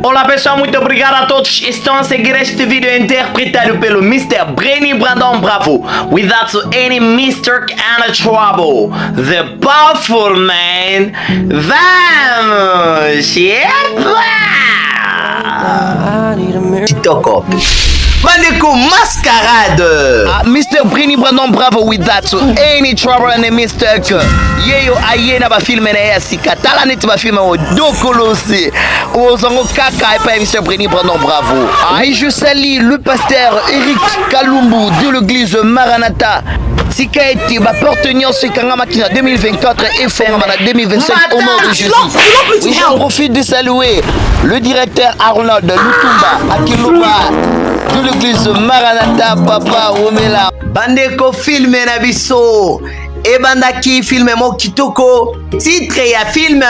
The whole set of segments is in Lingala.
Olá pessoal, muito obrigado a todos que estão a seguir este vídeo interpretado pelo Mr. Brenny Brandon Bravo. Without any Mr. and trouble, the powerful man. Vamos! Epa! TikTok. Bandeko mascarade. Mr. Brenny Brandon Bravo without any trouble and mistake. Yeyo ayena ba filme na ya sikatala net ba filme o dokolosi. Ozongo kaka et Mr. Brenny Brandon Bravo. Et je salue le pasteur Eric Kalumbu de l'église Maranatha. Tika ete ba portenir ce kanga makina 2024 et forma na 2025 au nom de Jésus. Oui, j'en profite de saluer le directeur Arnold Lutumba Akiluba de l'église Maranatha Papa Omela. Bandeko filme na biso e bandaki filme mo kitoko. Titre ya film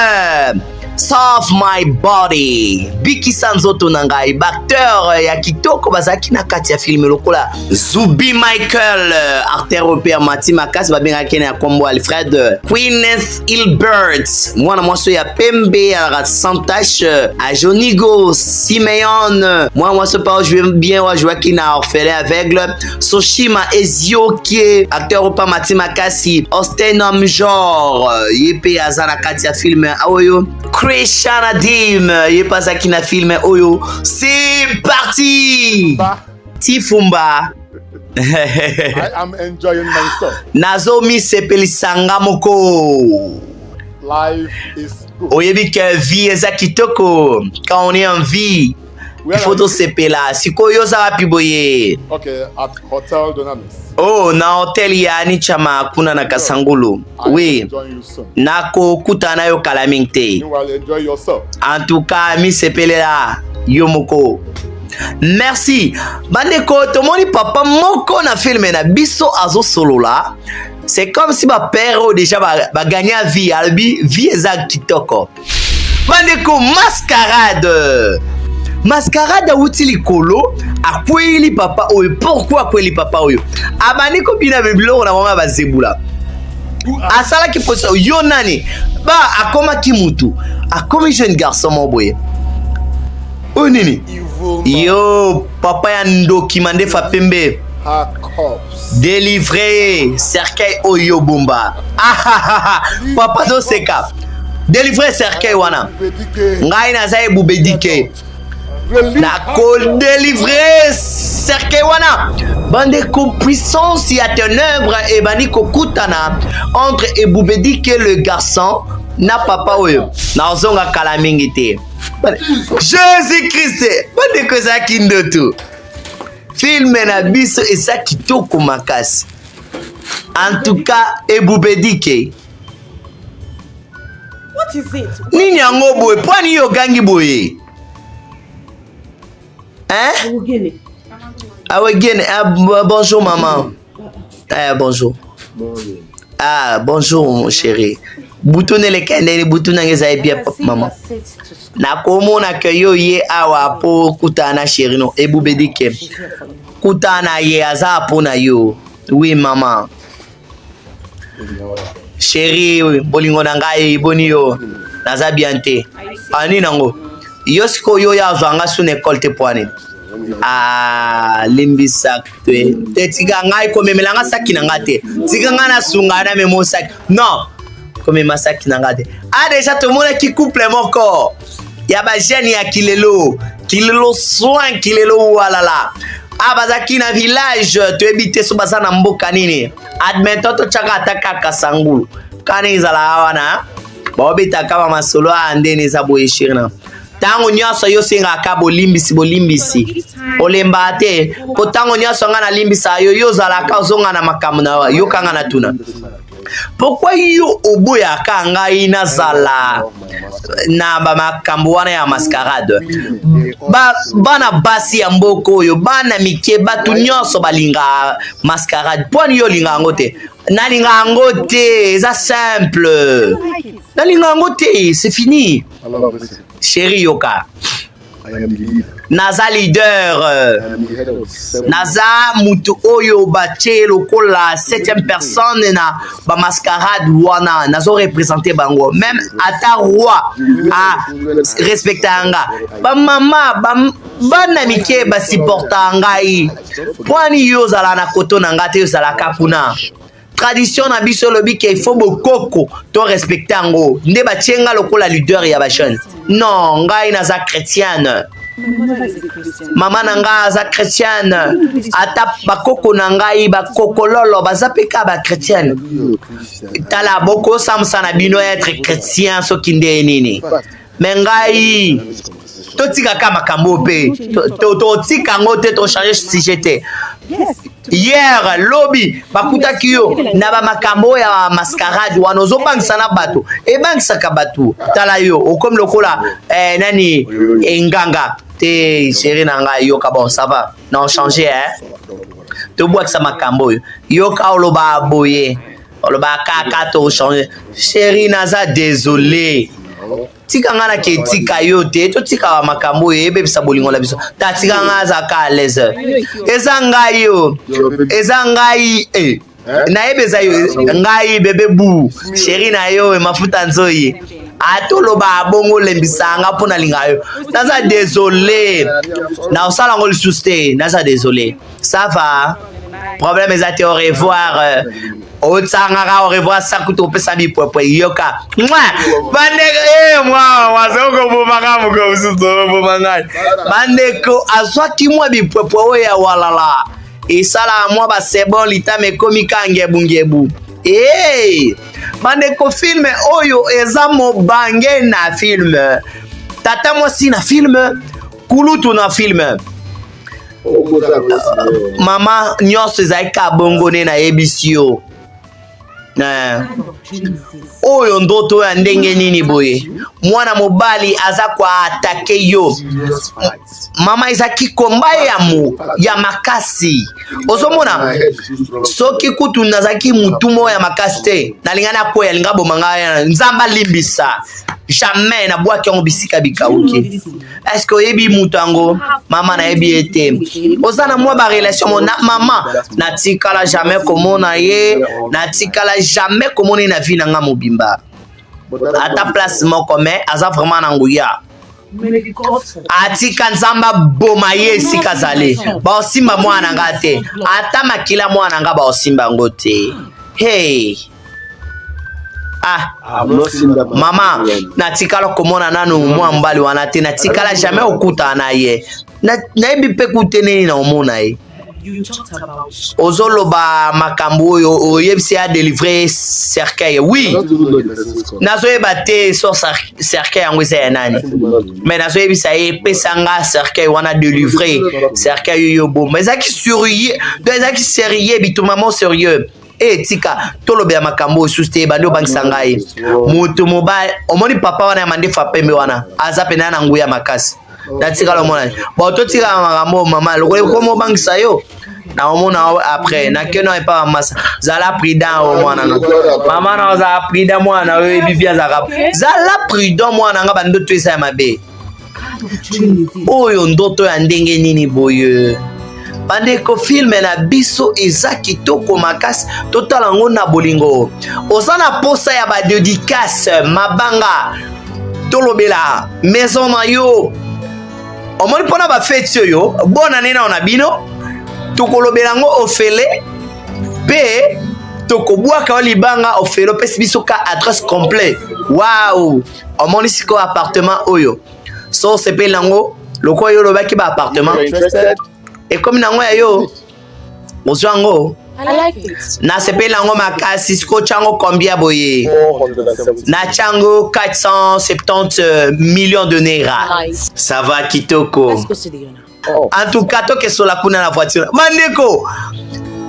Solve My Body. Biki Sanzoto nangai acteur ya kitoko bazaki na kati ya film lokola Zubi Michael, acteur européen Mati Makasi babenga kene ya kombo Alfred, Queeneth Hilbert mwana mwaso ya pembe ya Santache, a Jonigo Simeon mwana mwaso pa jouer bien wa jouer qui na orphelin aveugle, Soshima Eziokie, acteur européen Mati Makasi, Ostenom Jor yepe azana kati ya film aoyo, Christian Adim yepazaki na film oyo. C'est parti. Tifumba. I am enjoying myself. Nazomi sepelisanga moko. Life is good. Oyebi que vie eza kitoko. Quand on est en vie, il faut to sepela. Sikoyo za wapi boye? Okay, at Hotel Dunamis. Oh, na hotel ya ni chama kuna na Kasangulu. Oui. Nako kutana yo kalamingte. You will enjoy yourself. En tout cas, mi sepelela yomoko. Merci. Bandeko, tomoni papa moko na filme na biso azo solo là. C'est comme si ma père déjà ba gagner vie, albi vie exact kitoko. Bandeko mascarade. Mascarade outi likolo akweli papa oyo. Pourquoi akweli papa oyo? Abani ko bina bebilo na mama bazebula. Asala ki poso yo nani ba akoma kimutu akomi jeune garçon mon boy. O nini yo papa ya ndoki mande fa pembe délivré cercueil oyo bomba. Papa do seka délivré cercueil wana ngai na za ebubedike na ko délivrer cercueil wana. Bande puissance ya ténèbres et bandi kokutana entre Ebubedike le garçon na papa oyo na ozonga kala mingi te. Jésus Christ bande ko za kindoto filme na biso eza kitoko makasi. En tout cas Ebubedike what is it? Nini yango boye pwani yo gangi boye? Hein? Ah ouais, bonjour maman. Bonjour. Ah bonjour mon chéri. Boutonne les cannes, boutonne les bien maman. Na komo na kayo ye awa po kutana chéri no Ebubedike. Kutana ye aza po na yo. Oui maman. Chéri, bolingo na ngai boni yo. Naza bien te. Ani nango. Yo siko yo ya zwanga su n'école te poane. Ah limbisa te tika ngai ko memelanga saki na ngate tika ngana sunga na memo saki non comme masaki na ngate. Ah déjà tout le monde qui couple moko ya ba jeune ya kilelo soin kilelo walala. Ah bazaki na village to ebite so bazana mboka nini admeto to chaka ataka Kasangulu kani zala wana ba obita kama masolo andeni za boyeshirna. Tango nyaso yo singa ka bolimbisi olemba te po tango nyaso nga na limbisa yo zalaka zonga na makambo na yo kanga na tuna. Pourquoi yo oboya ka ngai na zala na ba makambo wana ya mascarade? Bana basi ya mboko yo bana mike batu nyoso balinga mascarade. Poni yo linga ngote na linga ngote eza simple na linga ngote c'est fini. Chéri yoka naza leader naza mutu oyo batie lokola 7e personne na ba mascarade wana nazo représenter bango même ata roi a respectanga ba mama bana mike ba supporta ngai pwani yo zala na koto na ngate yo zala kapuna tradition na biso lobi ke il faut bokoko to respecter ngo nde batienga lokola leader ya ba jeune non ngai naza chrétienne mama na ngai aza chrétienne ata bakoko na ngai bakokololo baza pe ka ba chrétienne tala boko samsa na bino être chrétien soki nde nini me ngai totika ka makambo pe totika ngo te to changer sujet te hier lobby bakutaki yo na ba makambo ya mascarade wana ozobangisa na bato ebangisaka bato tala yo okomi lokola nani enganga te chéri na ngai yoka bon ça va non changer tobwakisa makambo oyo yoka oloba boye oloba kaka to changer chéri naza désolé tika nga na ke tika yo te totika wa makambo oyo ebebisa bolingo na biso tatika nga azaka à l'aise eza ngai yo eza ngai nayebeza yo ngai bebe bu chéri na yo mafuta nzoyi atoloba bongo lembisanga mpona linga yo naza désolé na osala ngo lisusu te naza désolé ça va problème eza te au revoir otsangaka au revoir sakuta opesa bipwepwe yoka bandeko bomaka moko mosusu bomangani bandeko azwaki mwa bipwepwe oyo ya walala esala mwa basebon litama ekomi ka ngebungebu bandeko filme oyo eza mobange na filme tata mwasi na filme kulutu na filme mama nyonso ezali ka bongone na yebisi yo oyo ndoto ya ndenge nini boye mwana mobali aza kwa atake yo mama ezaki komba ya makasi ozomona soki kutu nazaki mutumo ya makasi te nalingana koya linga bomanga nzamba limbisa jamais na bwaki yango bisika bikauki est-ce que oyebi mutu yango mama nayebi ete oza na mwa barelation na mama natikala jamais komona ye natikala jamais komona na vie na nga mobimba ata place moko me aza vraiment na nguya atika nzamba boma ye esika azali baosimba mwana nga te ata makila mwana nga baosimba ngo te hey mama natikala komona nanu mwa mbali wana te natikala jamais okuta na ye nayebi mpe kuteneni na omona ye ozoloba makambo oyo oyebisi ya délivrer cercueil oui nazoyeba te so cercueil yango eza ya nani mais nazoyebisa ye epesanga cercueil wana délivrer cercueil oyo bomba ezalaki sérieux bitumamo sérieux tika tolobe ya makambo oyo susu te bandi obangisa ngai moto mobali omoni papa wana ya mandefa pembe wana aza pene na nguya makasi natikala omona totikala makambo mama lokola ekoma obangisa yo na omona après nakeno epa masa zala prudent o mwana nga mama na zala prudent mwana oyo ebibi azaka zala prudent mwana nga bandoto esa ya mabe oyo ndoto ya ndenge nini boye bandeko filme na biso eza kitoko makasi totala ngo na bolingo oza na posa ya badédicace mabanga tolobela maison na yo omoni mpona bafeti oyo bona nena na bino tokolobela ngo ofele mpe tokobwaka libanga ofele opesi biso ka adresse complet wow omoni sikoyo appartement oyo so osepeli nango lokola yo olobaki ba appartement ekomi nango ya yo ozwa yango nasepeli yango makasi siko tyango combien boye natyango 470 millions de naira ça va kitoko en tout cas tokesola kuna na voiture bandeko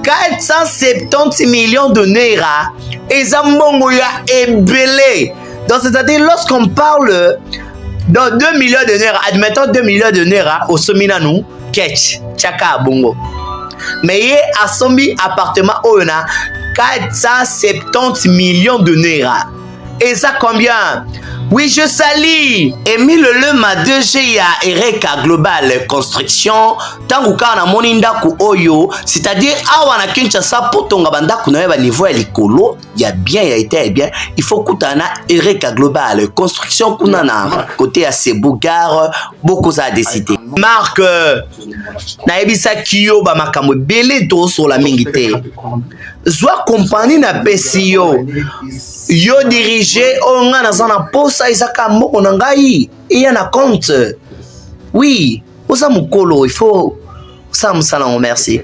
470 millions de naira eza mbongo ya ebele donc c'est-à-dire lorsqu'on parle dans 2 millions de naira admettons 2 millions de naira osomi nanu ketch tchaka bongo mais ye asombi appartement oyo na 470 millions de naira et ça combien Oui, je salue Emile Lema DG ya Ereka Global Construction tangu kana moninda ku oyo, c'est-à-dire awa na Kinshasa potonga bandaku na ba niveau ya likolo ya bien ya été bien, il faut kutana Ereka Global Construction kuna na côté ya Sebougar beaucoup za décider. Marc na ebisa kiyo ba makambo belé to sur la mingité. Zwa compagnie na PCO yo dirigé onga na zana posa isaka moko na ngai iya na compte. Oui, osa mukolo, il faut ça me salon, merci.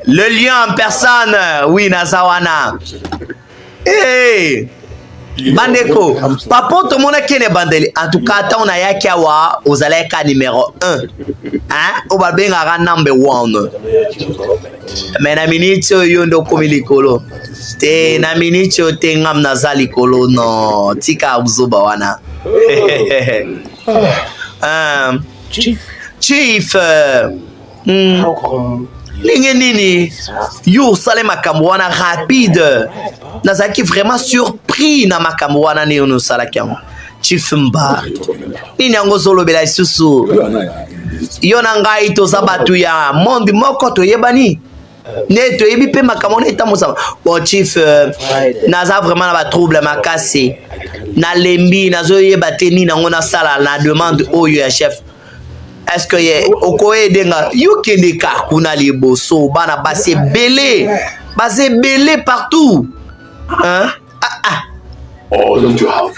Le lien en personne, oui, nazawana. Hey, bandeko, papa tout le monde qui est bandeli. En tout cas, on a yaki awa aux aleka numéro 1. Hein? On va bien à number 1. Mais na minute yo ndo komilikolo. Te na minute te ngam nazali kolo no. Tika uzoba wana. Chief, nini yo sale makambo wana rapide. Nazaki vraiment surpris na makambo wana ni ono salakiamo. Chief mba. Nini yango zolo bela susu. Yo na ngai toza batu ya monde moko toyebani. Ne toyebi pe makambo na eta mosaba. Bon chief, naza vraiment na ba trouble makasi. Na lembi nazo yeba te ni nango na sala na demande oyo ya chef. Est-ce que ye okoye denga yo kende ka kuna liboso bana base belé partout. Hein? Oh, don't you have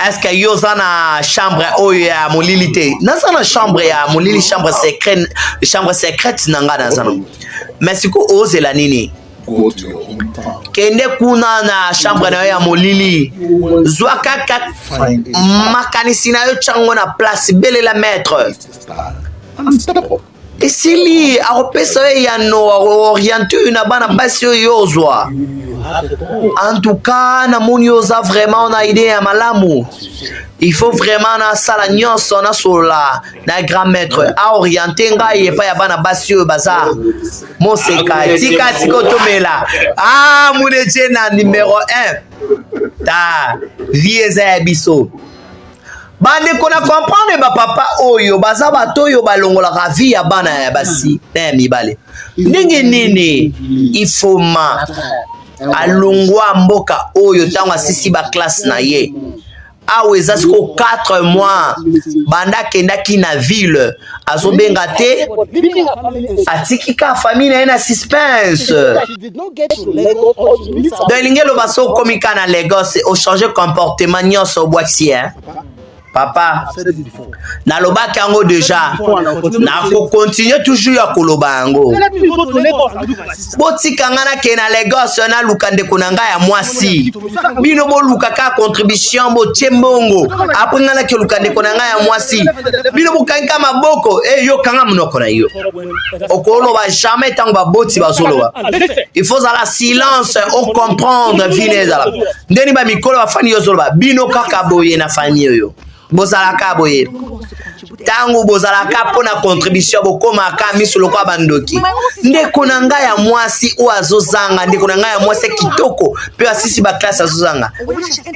est-ce que yo zana chambre oyo ya molilité? Nazana chambre ya molili chambre secrète nanga nazana. Mais siko ose la nini? Kende kuna na chambre na ya molili. Zwa kaka makanisi na yo chango na place bele la maître. Et sili aropesa ya no orienté na bana basi yo zwa. En tout cas, na moni oza vraiment on a idée à malamu. Il faut vraiment na sala nyonso na sola na grand maître a orienter ngai e pa ya bana basi yo baza. Moseka tika tiko tomela. Ah muneche na numéro 1. Ta vieza ya biso. Bande kona comprendre ba papa oyo baza bato yo balongola ka vie ya bana ya basi na mibale. Ndenge nini il faut ma alongwa mboka oyo tango asisi ba classe na ye. Awe zasiko 4 mois banda kendaki na ville azobenga te atikika famille na suspense. Donc lingelo baso komika na Lagos o changer comportement nyonso boaxi hein. Papa, na loba kango déjà, na ko continuer toujours ya koloba yango. Boti kangana ke na Lagos na lukande kunanga ya mwasi. Bino bo lukaka contribution bo tembongo. Après ngana ke lukande kunanga ya mwasi. Bino bo kanka maboko, yo kanga munoko na yo. Okolo ba jamais tango ba boti ba solo. Il faut la silence au comprendre vineza. Ndeni ba mikolo ba fani yo solo ba. Bino kaka boye na fani yo. Bozalaka boye tangu bozalaka pona contribution bokoma ka misolo kwa bandoki ndeko na ngai ya mwasi o azozanga ndeko na ngai ya mwasi kitoko pe asisi ba classe azozanga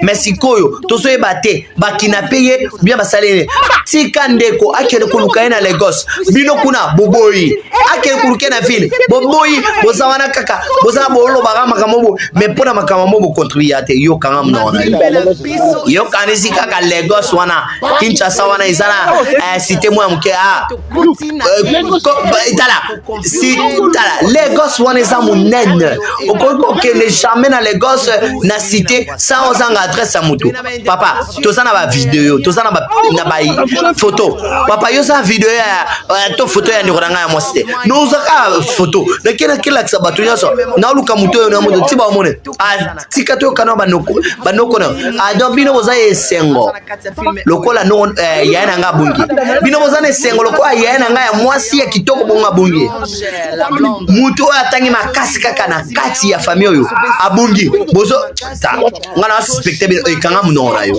mais sikoyo tozoyeba te bakinape ye bien basalene tika ndeko akele kuluka na Lagos bino kuna boboyi akele kuluka na ville boboyi bozawana kaka bozana bolo bagama kamobo mais pona makambo bo contribuer te yo kanga mnona yo kanisi kaka Lagos wana Kinshasa wana izana cité moi mke Lagos wana eza munene okoko kende jamais na Lagos na cité sans ozanga adresse ya mutu papa tozana ba vidéo tozana ba photo papa yo za vidéo ya to photo ya ndoranga ya mwasite no zaka photo na kila kisabatu nyoso na luka mutu yo na mutu tiba omone tika to kana banoko na donc bino boza esengo lokola no yana nga bungi bino bozana esengo lokola yana nga ya mwasi ya kitoko bonga bungi mutu atangi makasi kaka na kati ya famille oyo abungi bozo ngana suspecte kanga munora yo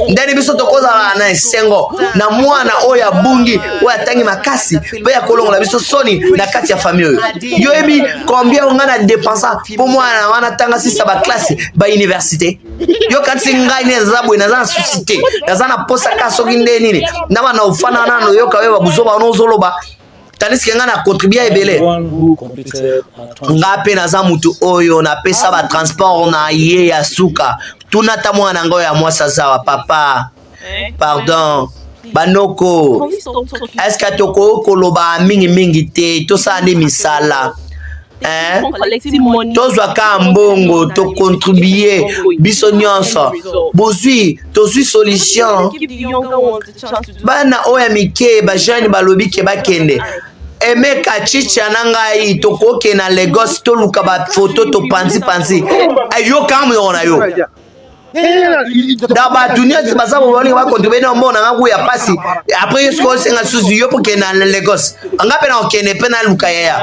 ndani biso tokoza na esengo na mwana oyo abungi oyo atangi makasi pe ya kolongola biso soni na kati ya famille yo ebi combien on a dépensé pour moi on a tanga si ça ba classe ba université yo kati ngai ne zabwe na za suscité na za na posa ka soki nde nini na bana ufana nano yo kawe ba buzoba no zoloba tandis que nga na contribuer ebele nga pe na za mutu oyo na pesa ba transport na ye ya suka tuna ta mwana ngo ya mwasa zawa papa pardon banoko est-ce que toko koloba mingi te to sa ne misala tozwa ka mbongo to contribuer biso nyonso bozwi tozwi solution bana oya mike ba jeune balobi ke bakende emeka chicha na ngai tokoke na Lagos to luka ba photo to panzi ayo kam yo na yo daba dunia ti baza boni ba contribuer na mbona ngaku ya pasi après yesko senga suzu yo poke na Lagos anga pe na okene pe na luka ya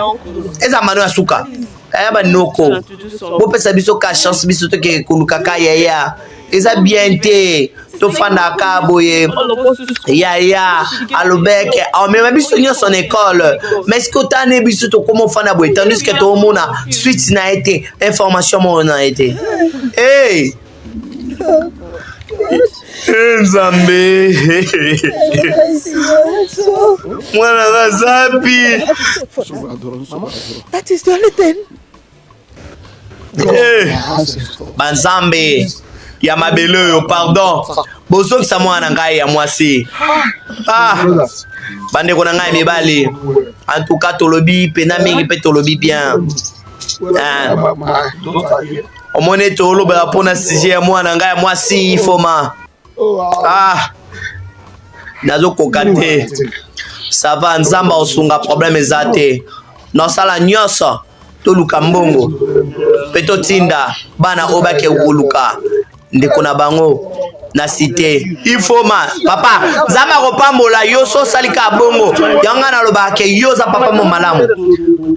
eza mano asuka aya ba noko bo pesa biso ka chance biso to ke kuluka ka ya eza bien te to fanda ka boye ya alobeke o même biso nyo son école mais ce que tane biso to comment fanda boye tandis que to mona suite na été information mo na été hey Nzambe mwana gazapi that is the only thing banzambe ya mabele yo pardon bozoki sa mwana ngai ya mwasi bande ko na ngai mibali en tout cas tolobi pena mingi pe tolobi bien omone toloba pona sujet ya mwana ngai ya mwasi ifoma nazo kokate ça va nzamba osunga problème ezate no sala nyoso toluka mbongo peto tinda bana obake ukuluka ndeko na bango na cité ifoma papa zama kopambola yo so salika bongo yanga na lobake yo za papa mo malamu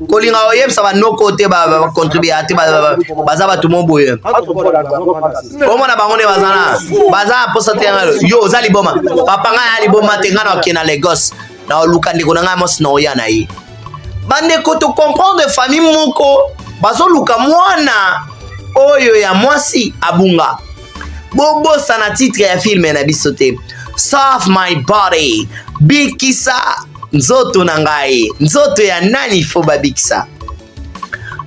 kolinga oyebsa ba nokote ba contribuer te baza ba tumo boye komo na bango ne bazana baza posa te yo za liboma papa nga ya liboma te nga na okena Lagos na oluka ndeko na nga mos na oya na yi bande ko to comprendre famille moko bazo luka mwana oyo ya mwasi abunga bobo sana titre ya film na bisote Soft My Body Bikisa nzoto na ngai nzoto ya nani fo babikisa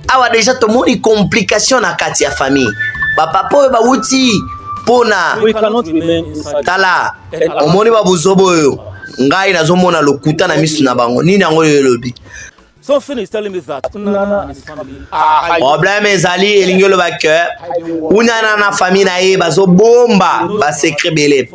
awa deja tomoni complication na kati ya famille bapapa oyo bawuti pona tala omoni babuzobo oyo ngai nazomona lokuta na misu na bango nini yango lobi So Finn telling me that Unana and his family problème ezali elingi loba ke Unana na famille na ye bazo bomba ba secret belé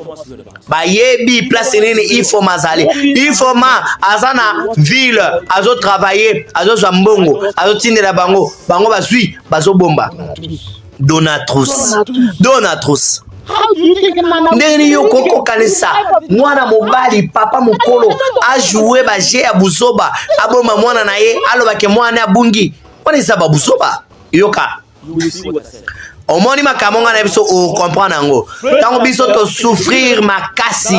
ba yebi place nini ifoma zali ifoma azana ville azo travailler azo zambongo azo tindela bango bazui bazo bomba donatrus how do you think ndeni yo koko kanisa mwana mobali papa mokolo a jouer ba jeu ya buzoba aboma mwana na ye aloba ke mwana abungi wana sa ba buzoba yoka omoni makamonga na biso o comprendre ngo tango biso to souffrir makasi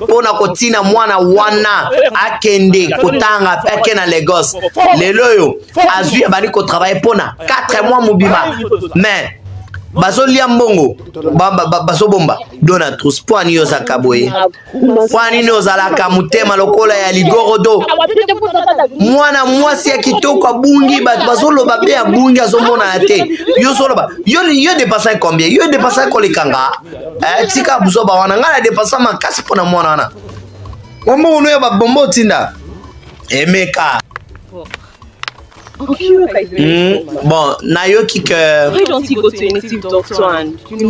pona kotina mwana wana akende kotanga peke na Lagos lelo yo azui abali ko travailler pona 4 mois mobima mais bazo lia mbongo bazo bomba donatrus poani yo zakaboye poani no zalaka mutema lokola ya ligorodo mwana mwasi ya kitoko abungi bazo loba be abungi azomona ate yo zoloba yo dépasser combien yo dépasser kolekanga tika buzoba wana ngala dépasser makasi pona mwana wana ombo uno ya babombo tinda emeka bon nayoki que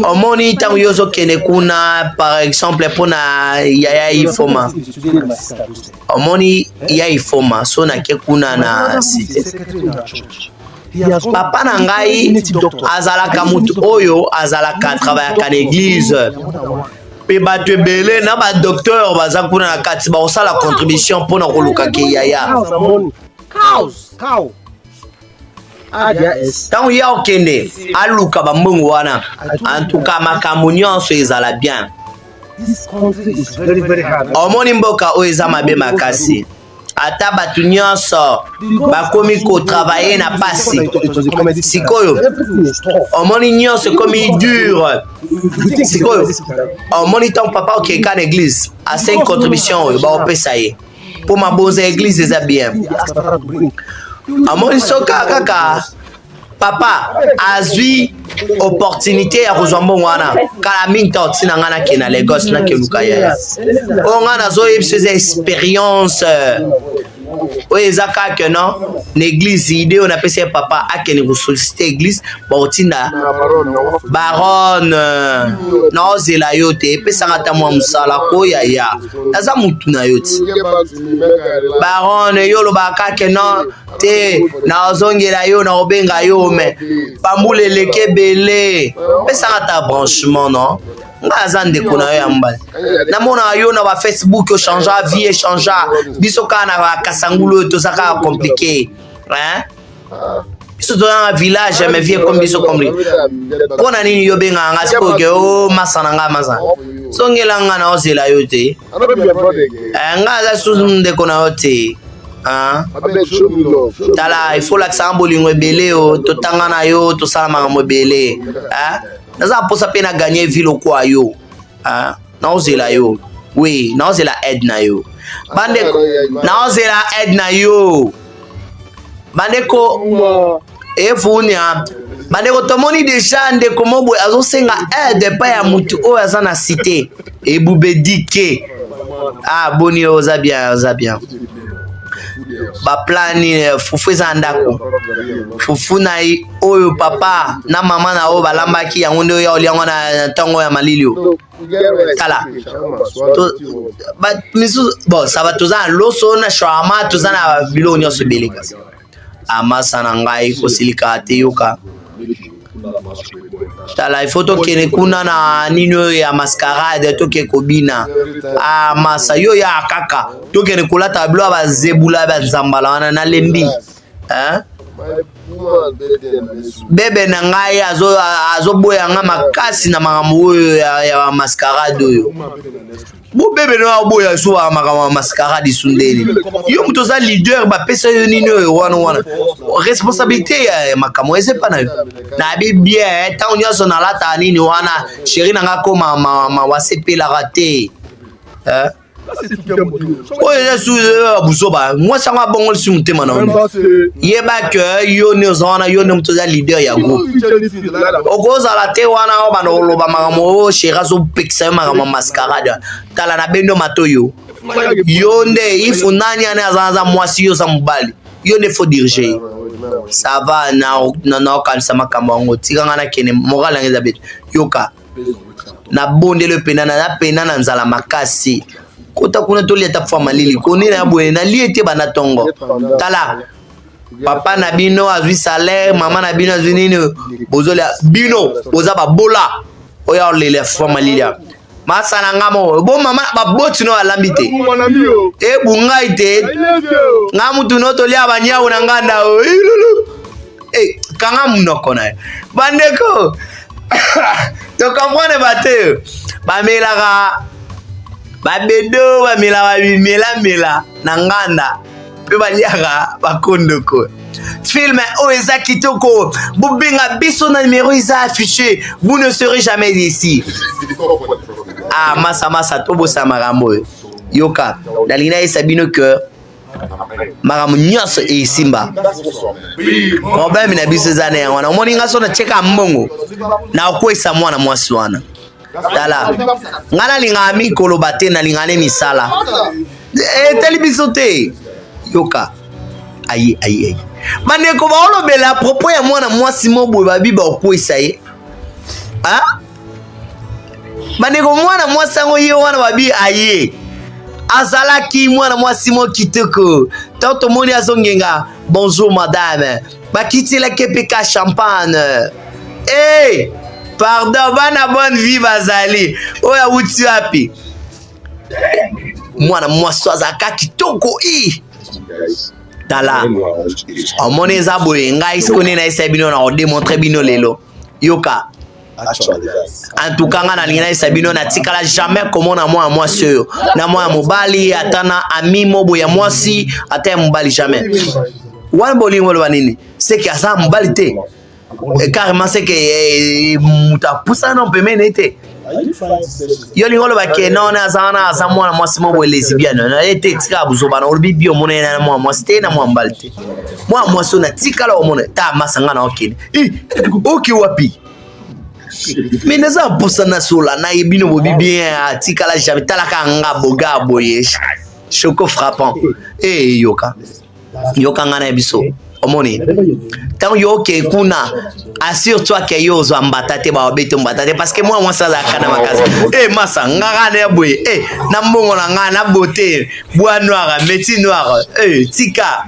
omoni tango yozo kene kuna par exemple pona yaya ifoma omoni ya ifoma so na ke kuna na cité papa na ngai azalaka mutu oyo azalaka travaillaka na église pe bato ebele na ba docteur baza kuna na kati ba osala contribution pona koluka ke yaya cow tango ya okende aluka bambongo wana en tout cas makambo nyonso ezala bien omoni mboka oyo eza mabe makasi ata batu nyonso bakomi kotravailler na pasi sikoyo omoni nyonso ekomi dur sikoyo omoni ntango papa okeka na église asa une contribution oyo baopesa ye mpo mabonza ya église eza bien omoni soka kaka papa azwi opportunité ya kozwa mbongo wana kala mingi ta otina nga nake na Lagos nakeluka yaya oyo nga nazoyebisa eza expérience oyo eza kaka non na église ide oyo napesi ye papa akende kosollicite église baotinda baronne naozela yo te epesanga ata mwa mosala koyaya naza mutu na yo ti baronne yo olobaka kaka non te naozongela yo naobenga yo me pambula eleki ebele pesanga ata branchement non nga aza ndeko na yo ya mbala namonaka yo na bafacebook ochangea vie echangea biso kaka na bakasangulu oyo toza kaka compliqué biso toza na village mais vie comme biso compliqué mpo na nini yo bengaka nga sikoke o masana nga masana songela nga na ozela yo te nga aza susu ndeko na yo te tala il faut lakisa bolingo ebele o totanga na yo tosala makambo ebele naza mposa mpe na gagner ville okwa yo naozela yo oui naozela aide na yo bandeko naozela aide na yo bandeko efunia bandeko tomoni deja ndeko moboye azosenga aide epai ya mutu oyo aza na cité ebubedike boni oyo oza bien baplani fufu eza ndako fufu na oyo papa na mama na oyo balambaki yango nde oyo oliango na ntango ya malili o tala bon saba toza na loso na shawama toza na biloko nyonso ebele kasi amasa na ngai kosilika te yoka tala il faut tokende kuna na nini oyo ya mascarade toke kobina masa yo ya kaka tokende kolata bilo ya bazebula bazambala wana na lembi bebe na ngai azoboya nga makasi na makambo oyo ya mascarade oyo bo bebe na oboya so makambo ya mascarade isundeni yo moto oza leader bapesa yo nini oyo wana responsabilité ya makambo eza epa na yo nayebi bien ntango nyonso nalata nini wana sheri na nga koma mawasepelaka te oyo eza su busoba mwasi yango abongolisi motema na yo yeba ke yo nde oza wana yo nde moto oza leader ya groupe okozala te wana o bana oloba makambo oyo sheri azopekisa yo makambo mascarade tala na bendo matoyo yo nde ifu nani ane aza mwasi yo oza mobali yo nde fo dirige ça va naokanisa makambo yango tikanga nakende moral yango eza bete yoka nabondeli pena na nzala makasi kota kuna tolia ta fwa malili konina ya boye nalie ete bana tongo tala papa na bino azwi salaire mama na bino azwi nini bozolia bino boza babola oya olele fwa malili masa na ngamo bo mama baboti no alambi te ebungai te nga mutu no tolia banyawu na nganda o kanga munoko na bandeko to comprendre bate bamelaka babedo bamela na nganda pe baliaka bakondoko film oyo eza kitoko bobenga biso na numéro eza affiché vous ne serez jamais ici masa tobosa makambo oyo yoka nalingi nayesa bino ke makambo nyonso esimba problème na biso eza na yango wana omoni nga so natieka mbongo na okwesa mwana mwasi wana tala nga nalingaka mingi koloba te nalingaka ne misala eteli biso te yoka ayi bandeko baolobela apropos ya mwana mwasi moboye babi baokwesa ye bandeko mwana mwasi yango ye wana babi aye azalaki mwana mwasi mo kitoko tant tomoni azongenga bonjour madame bakitilaki epeka champagne pardon bana bonne vie bazali oyo awuti wapi mwana mwasi azalaka kitoko tala omoni eza boye ngai siko nde nayesa bino na kodemontre bino lelo yoka En tout cas, na lingana sabino na tikala jamais comment na moi sur na moi mobali atana ami mobo ya mwasi ata mobali jamais. Wan bolingo lo banini c'est que ça mobali te. Carrément c'est que muta poussa non peut menete. Yo lingo lo ba ke non na zana za moi mwasi mobo lesbienne na ete tika buzo bana orbi bio mona na moi mwasi te na moi mobali te. Moi mwasi na tikala o mona ta masanga na okini. Ok wapi. Mais nous avons poussé na sola na ibino bobi bien atika la jamais talaka nga boga boye choco frappant yoka ngana biso omoni tant yo ke kuna assure-toi que yo zo mbatate ba obeto mbatate parce que moi ça za kana makazi masa ngara ne boye na mbongo na nga na beauté bois noir métier noir tika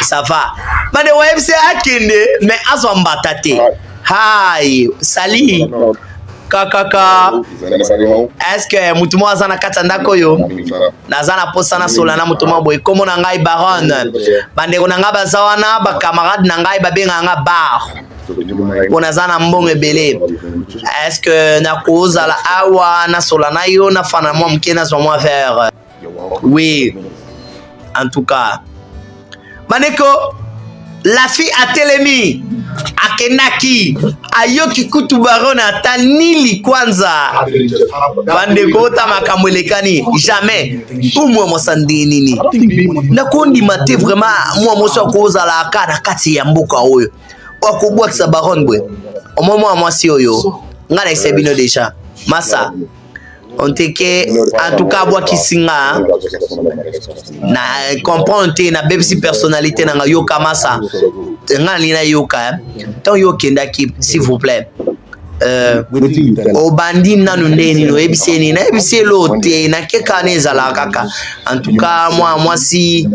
ça va mais de web c'est akende mais azo mbatate. Hi, Sali. Kaka. Est-ce que mutumo azana katanda koyo? Nazana posana sola na mutumo boy komo na ngai baron. Bandeko na nga bazawana ba camarade na ngai babenga nga bar. Bonazana mbongo ebele. Est-ce que na koza la awa na sola na yo na fana mo mkena so mo faire? Oui. En tout cas. Bandeko la fille a telemi akenaki ayoki kutu barona ata nili kwanza bandeko ta makambo elekani jamais umwe mosandi nini nakondi mate vraiment moi moso kozala akana kati ya mboka oyo wakobwakisa baron bwe omomo mwasi oyo ngana isebino deja masa on teke en tout cas bois kisinga na comprendre na bebsi personnalité na yoka masa nga lina yoka tant yokenda ki s'il vous plaît au bandi nanu ndeni no ebiseni na ebise lote na kekane zala kaka en tout cas moi si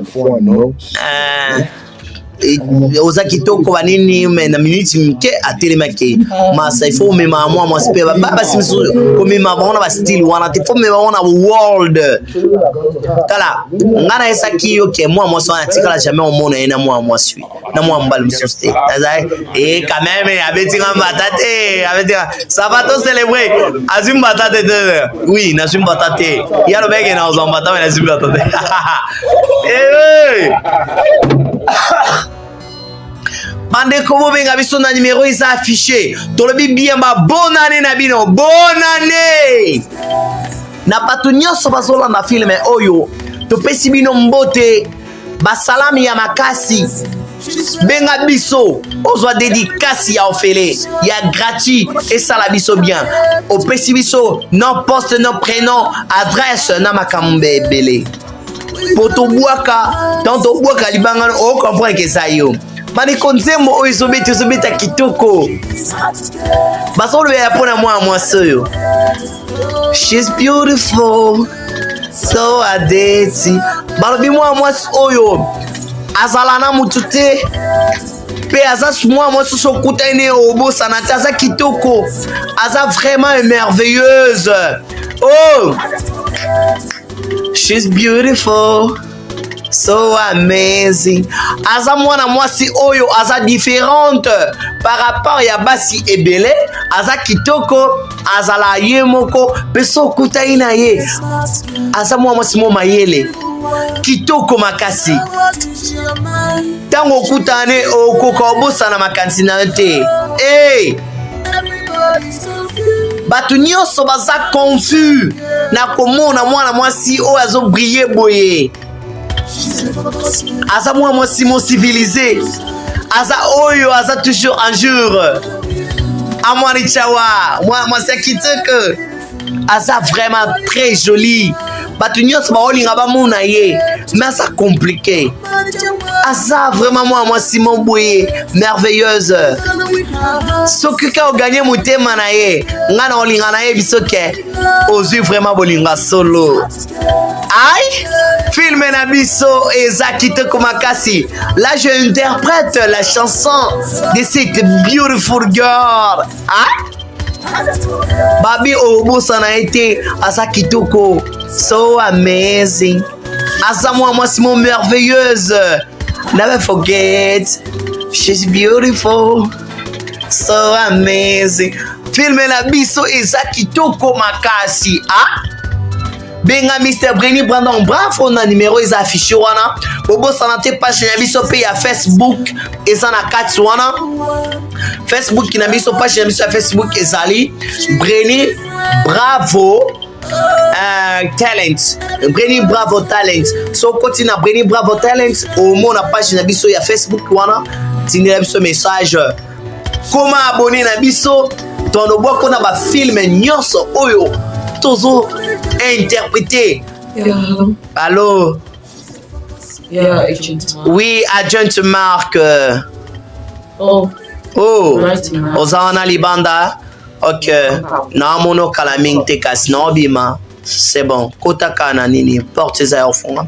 oza kitoko banini mais na minute mke atelemaki masa il faut même moi c'est pas baba si comme ma bona ba style wana il faut même on world tala ngana esa kiyo ke moi so na tikala jamais on mona na moi suis na moi mbal msuste quand même abeti ngamba tate abeti ça va to célébrer azim batate oui na zim batate ya lo bege na ozamba ta na zim batate Bande komo benga biso na numéro isa affiché. Tolobi bien ba bonne année na bino. Bonne année. Na patu nyonso bazola na filme oyo. Topesi bino mbote. Ba salami ya makasi. Benga biso. Ozwa dédicace ya ofele. Ya gratuit. Et ça la biso bien. Opesi biso. Non poste, non prénom. Adresse na makambe ebele. Poto buaka. Tanto buaka libanga. O comprend que ça yo. Mani konzemo oyo izobeta kitoko basolo ya pona mwa soyo she's beautiful so adeti balobi mwa oyo azala na mutu te pe aza mwa soso kuta ene obosana te aza kitoko aza vraiment merveilleuse oh she's beautiful so amazing. Aza mwana mwasi oyo aza différente par rapport ya basi ebele aza kitoko azala ye moko peso kuta ina ye aza mwana mwasi mo mayele kitoko makasi tango kutane okoka obosana makanisi na te batu nyonso baza confus na komona mwana mwasi oyo azo briller boye Aza moi Simon civilisé. Aza oyo, aza toujours un jour. Amwani chawa. Moi c'est kitoko. Aza vraiment très joli. Batu nyos ba olinga ba mona ye. Mais ça compliqué. Aza vraiment moi Simon boye merveilleuse. Sokuka o gagner motema na ye. Ngana olinga na ye bisoke. Ozu vraiment bolinga solo. Aïe, film Nabiso et Zakito Makasi. Là, je interprète la chanson de cette beautiful girl. Hein? Babi Obo Sanaite, Asakitoko. So amazing. Asamwa Simon merveilleuse. Never forget, she's beautiful. So amazing. film na biso eza kitoko makasi benga Mr. Brenny Brandon bravo na numéro eza affiché wana bobosana te page na biso pe ya Facebook eza na kati wana Facebook na biso page na biso ya Facebook ezali Brenny Bravo Talent Brenny Bravo Talent so koti na Brenny Bravo Talent omona page na biso ya Facebook wana tinela biso message comment abonner na biso tono boko na ba film nyonso oyo tozo interprété. Allô? Yeah, agent Mark. Oui, agent Mark. Oh. Right, Ozawana libanda. Ok. Na mono kalaming te kasi na obima. C'est bon. Kota kana nini porte za ofonga.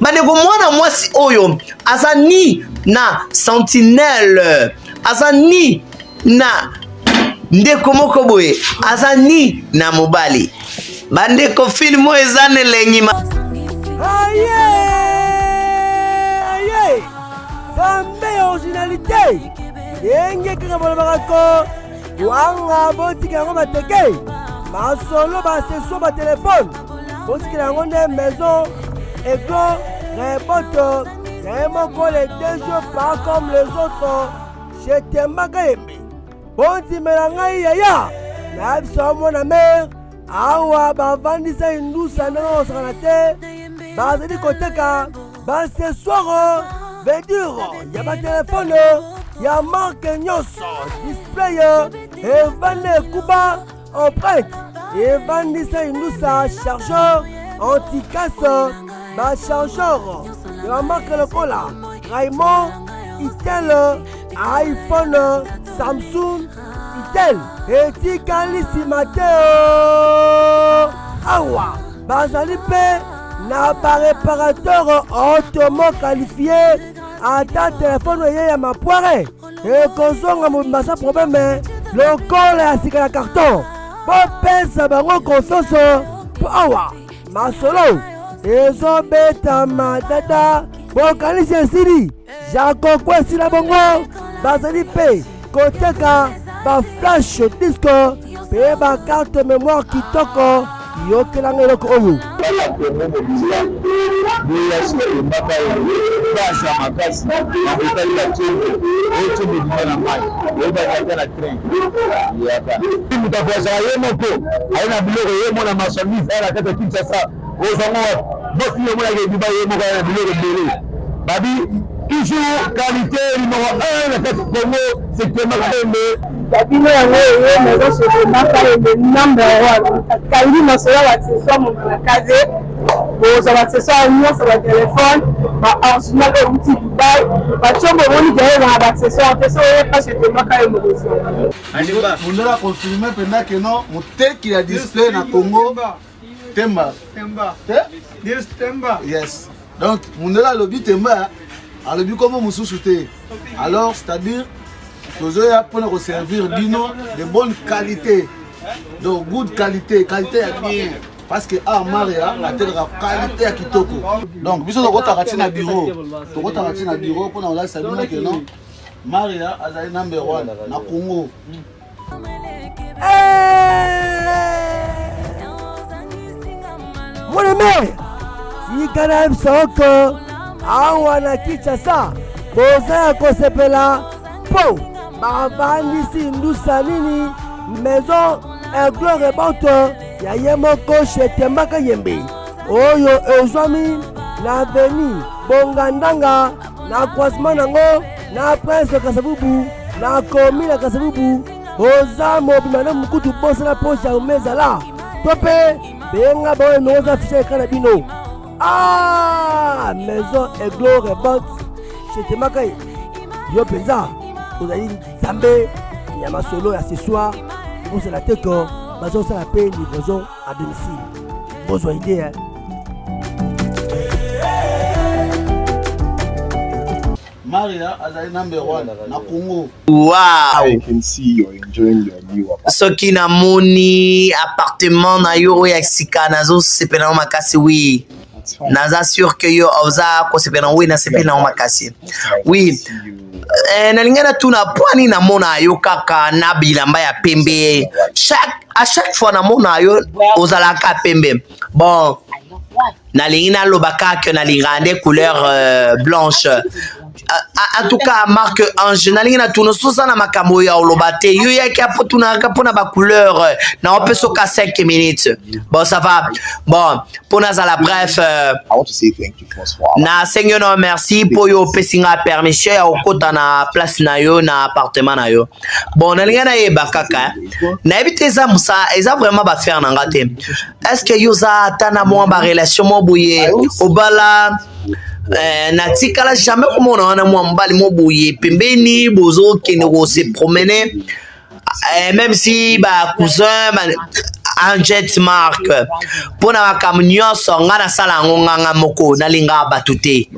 Bandeko mwana mwasi oyo azani na sentinelle. Azani na ndeko moko boye. Azani na mobali. Bandeko film eza nelengi ma. Aïe Zambe originalité Yenge kaka bolobako Wanga botika yango bateke Masolo baseso ba téléphone Botika yango nde maison Ego Reboto Moko les deux jours pas comme les autres Je t'aimaka yembe Bonti melangai yaya Na biso mona mère Awa bavandisa indusa ndenge osakana te bazali koteka baccessoire vedure ya batelefone ya marke nyonso display evandi ekuba empreinte evandisa indusa chargeur anticase bachargeur ya bamarke lokola Raymond Itel iPhone Samsung Itel etikali nsima te awa bazali mpe na baréparateur automo qualifié ata telefone eye ya mapoire ekozonga mobimba sa probleme lokola ya sika ya carton bopesa bango confiance mpo awa masolo ezobetama dada bokanisi esili jakoko esila bongo bazali mpe koteka baflash disco pe bakarte mémoire kitoko yokelanga eloko oyo mutakozala ye moko aye na biloko ye mona marchandise aya na kati ya Kinshasa ozango bosi ye monaka ebiba ye moko aya na biloko ebele babi toujours qualité numéro 1 na kati Congo c'est Clément Kayembe Dabino yango eye maison chez Clément Kayembe number 1 kalili masolo baccessoire mobila kaze boza baccessoire nyonso batelefone baoriginal euti Dubai bacombo omoni jaye ezanga baccessoire te so oyepa chez Clément Kayembe boza mundela confirme mpenza keno moteki ya display na Congo Temba yes donc mundela alobi Temba alobi komo mosusu te alors c'est-à-dire tozoya mpona koservir bino de bonne qualité donc good qualité ya bien parce que Maria atelaka qualité ya kitoko donc biso tokotaka ti na bureau mpona kolakisa bino ke non Maria azali number 1 na Congo. moneme tikana bisoko awa na Kinshasa boza ya kosepela mpo bavandisi ndusa nini maison Gloire Boto ya ye moko chez Clément Kayembe oyo ezwami na aveni Bongandanga na croisement nango na Prince Kasavubu na komi na Kasavubu oza mobima na mukutu bosana poche ya umezala to mpe benga baoyo noza afishe ekana bino maison Gloire Boto chez Clément Kayembe yo mpenza ozali nzambe ya masolo ya ce soir ozala te ko bazosala mpe livraison à domicile bozwa idée Maria azali number 1 na Congo. Wow. I can see you're enjoying your new apartment. Soki na moni appartement na yo ya sika nazo sepena makasi wi. naza sûr que yo oza kosepela oui na sepela na makasi oui nalinga na tuna pwani na mona yo kaka na bilamba ya pembe à chaque fois na mona yo ozalaka pembe bon nalingi na lobaka que nalinga nde couleur blanche en tout cas marque Ange nalingi na tuna sosa na makambo ya olobate yo yaki apo tuna kapona ba couleur na opeso ka 5 minutes bon ça va bon pour la bref I want to say thank you first for na seigneur no merci pour yo pesinga permission ya okota na place na yo na appartement na yo bon nalinga na yeba kaka na ebite eza musa eza vraiment ba faire na ngate est-ce que yo za tana mo ba relation mo boye obala na tikala jamais komona wana mwa mbali mo boye pembeni bozo kene ko se promener même si ba cousin en jet mark pona makambo nyonso nga nasala yango nganga moko nalinga batute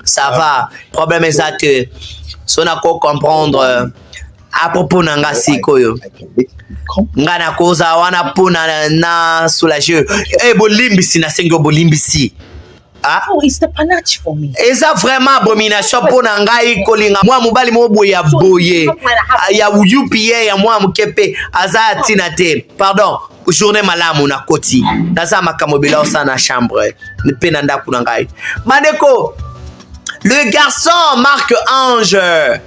ça va problème exact so nako comprendre à propos na nga sikoyo nga nakoza wana pona na soulager bolimbisi na sengo bolimbisi. Ah? Oh, it's the panache for me. Eza vraiment abomination pour ngai kolinga moi mobali mo boya boye ya UPA ya moi mukepe aza tina te pardon journée malamu na koti naza makamobila sana chambre ne pe nanda kuna ngai Mandeko le garçon Marc Ange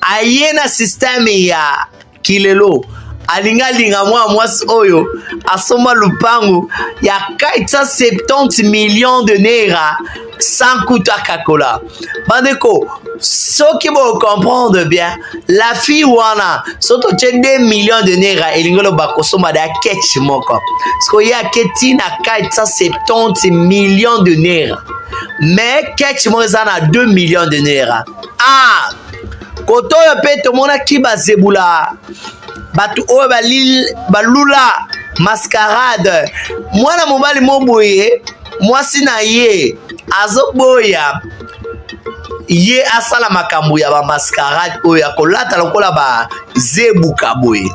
ayena système ya kilelo alinga mwasi oyo asoma lupango ya 470 millions de naira sans coût à kakola. Bandeko, ce qui vous comprendre bien, la fille wana soto 2 millions de naira elingolo bakosoma da ketch moko. Parce qu'il y a ketina 470 millions de naira. Mais ketch mo zana 2 millions de naira. Ah, koto yo pe to mona ki bazebula. Batu oyo balula mascarade mwana mobali moboye mwasi na ye azoboya ye asala makambo ya ba mascarade oyo ya kolata lokola ba zebuka boye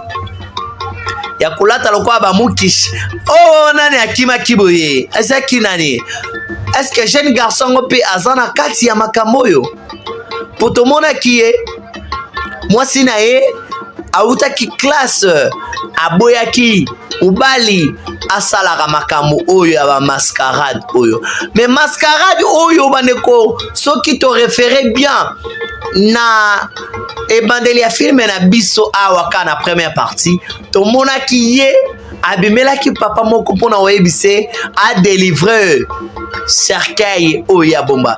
ya kolata lokola ba mukish oh nani akima kiboye ezaki nani est-ce que jeune garçon ope azana kati ya makambo oyo potomona kiye mwasi na ye autaki classe aboyaki ubali asalaka makambo oyo ya ba mascarade oyo mais mascarade oyo bandeko soki to référé bien na ebandeli ya filme na biso awa ka na première partie to monaki ye abimelaki papa moko pona oyebise a délivrer cercueil oyo ya bomba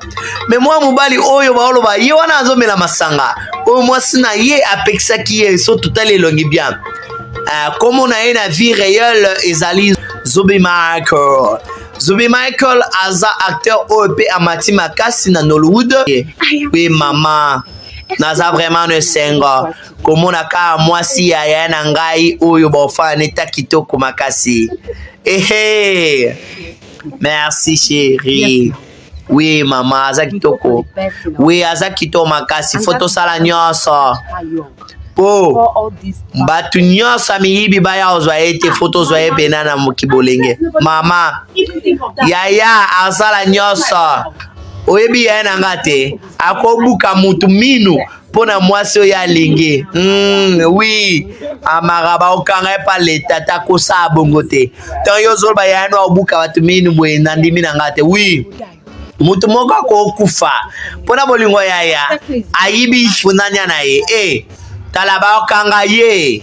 mais moi mobali oyo baoloba ye wana azomela masanga oyo mwasi na ye apekisaki ye so tutali elongi bien comme on a na vie réelle ezali Zobby Michael. Zobby Michael aza acteur OEP amati makasi na Nollywood. Oui maman naza vraiment ne senga komona ka mwasi ya na ngai oyo bofa neta kitoko makasi merci chérie. Oui maman aza kitoko. Oui aza kitoko makasi photo sala nyonso po batu nyonso miyibi baya ozwa ete photo zwa epena na mokibolenge mama yaya azala nyonso oyebi ya na ngate akobuka mutu minu pona mwasi oyo alingi oui amaraba okanga pa leta ta kosa bongo te tan yo zolba ya no obuka batu minu bwe na ndimi na ngate oui mutu moko akokufa pona bolingo yaya ayibi funanya na ye talaba okanga ye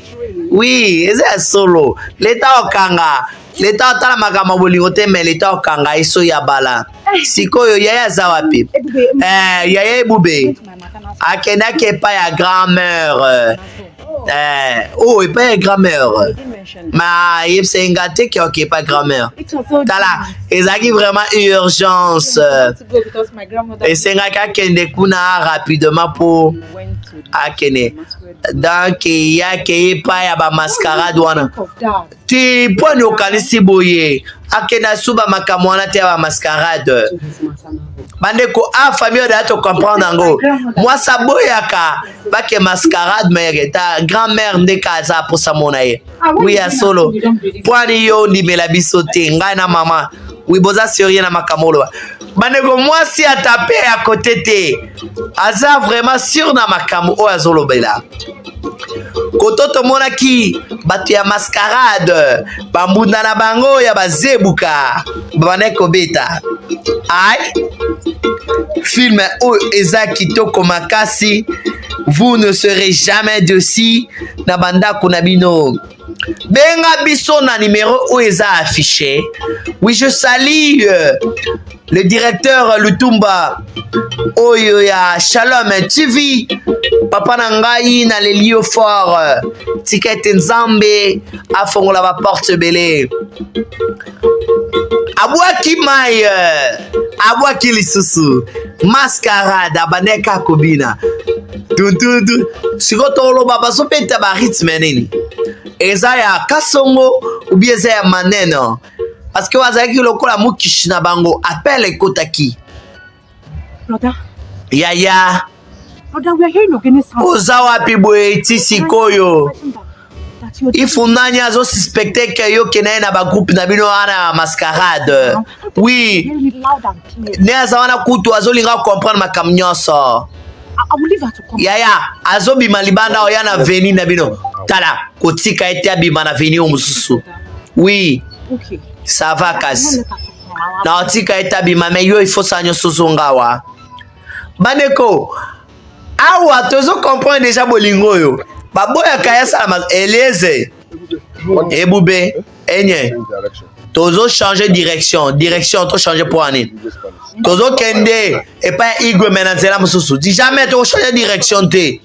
oui eza solo leta okanga leta otala makambo bolingo te me leta okanga iso ya bala sikoyo yaya aza wapi yaya ebube akendaki epai ya grand-mère epai ya grand-mère ma yebsenga te ke oke epai grand-mère tala ezalaki vraiment urgence esengaki akende kuna rapidement po akene donc yake epai ya bamascarade wana ti poni okanisi boye akenda suba makambo wana te ya bamascarade bandeko a famille oyo to comprendre yango mwasi aboyaka bake mascarade mere ta grand-mère ndeke aza mposa mona ye oui ya solo pwani yo ndimela biso te ngai na mama Oui, boza sérieux na makamolo. Bandeko mwasi a tapé à côté te. Aza vraiment sûr na makamo o azolobela. Kototo monaki batu ya mascarade. Bambunda na bango ya bazebuka. Bandeko beta. Aïe. Film o eza kitoko makasi. Vous ne serez jamais dessus. Na banda kunabino. Benga biso na numéro où eza affiché. Oui, je salue le directeur Lutumba Oyo ya Shalom TV. Papa Nangai na le lieu fort. Tikete Nzambe afongola ba porte belé. Abwaki mai. Abwaki lisusu. Mascarade abaneka kobina. Tuntuntu. Sikoto baba so peta ba rythme nini. Eza ya kasongo ou bien eza ya maneno. Parce que wazaki lokola mukishi na bango appelle kotaki. Brother. Yaya. Brother, we are hearing against sound. Oza wapi boye tisi koyo. Ifunanya zo suspecte que yo kenaye na ba groupe na bino ana mascarade. Oui. Ne azawana kutu azolinga comprendre makamnyoso. I will leave her to come. Yaya, azobi malibanda oyana veni na bino. Tala, kotika ete abima na veni omususu. Oui. Okay. Ça va kasi. Na otika ete abima mais yo il faut sanyo susongawa. Baneko, awa tozo comprendre déjà bolingo yo. Baboya kaya sala eleze. Ebube, enye. Tozo changer direction. Direction, to changer pour année. Tozo kende et pas igwe menanzela mususu. Dis jamais to changer direction te.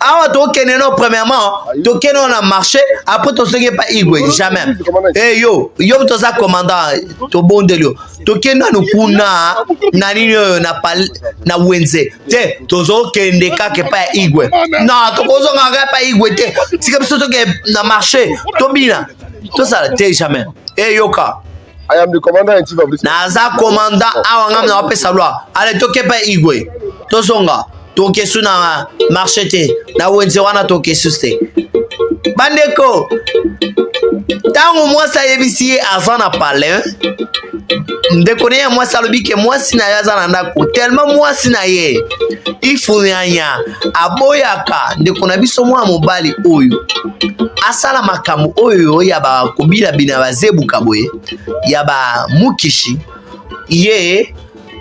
Ah to kende no premièrement, to kende on a marché, après to senge pas igwe, jamais. Eh yo to za commandant to bondelio. To kende no kuna na nini na pal na wenze. Te tozo kende ka ke pas igwe. Non, to kozo nga pas igwe te. Tika biso to ke na marché, to bina. Tout ça, t'es jamais. Eh Yoka. I am the commander in chief of this. Naza commandant awangam na wape salwa. Ale toke pa igwe. Tosonga. Toke su na marché te. Na wenze wana toke suste. Bandeko. Tango mwasa yebisi avant na parler. Ndekone ya mwasa lobi ke mwasi na yaza na ndako. Tellement mwasi na ye. Ifu nyanya. Aboyaka. Ndekona biso mwa mobali oyo. Asala makamu oyo ya ba kobila bina bazebuka boye. Ya ba mukishi. Ye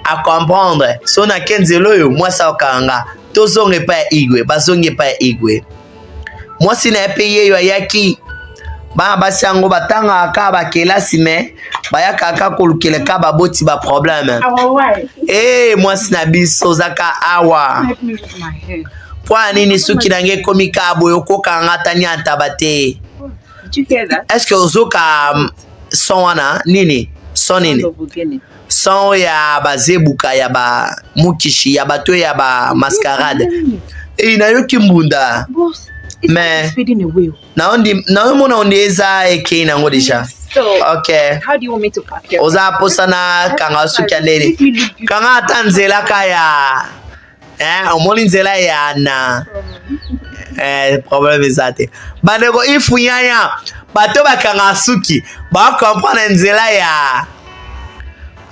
a comprendre. Sona kenzelo yo mwasa okanga. Tozonge pa igwe. Bazonge pa igwe. Mwasi na epeye yo yaki. Ba basango batanga aka ba kelasi me bayaka aka kolukele ka ba boti ba problème. Eh mwasi na biso zaka awa. Kwa nini suki nange komika boyo koka ngata nyanta bate? Did you hear that? Est-ce que ozoka son wana nini? Son nini? Son ya bazebuka ya ba mukishi ya bato ya ba mascarade. Eh na yo kimbunda. Boss. Mais Fading away. na mona ondeza eke na ngodisha. So, okay. How do you want me to pack it? Oza posana kanga suki ndele. Kanga atanzela kaya. Omoni nzela ya na. Problème ezate. Bandeko ifu nyanya. Bato bakanga suki. Ba comprendre nzela ya.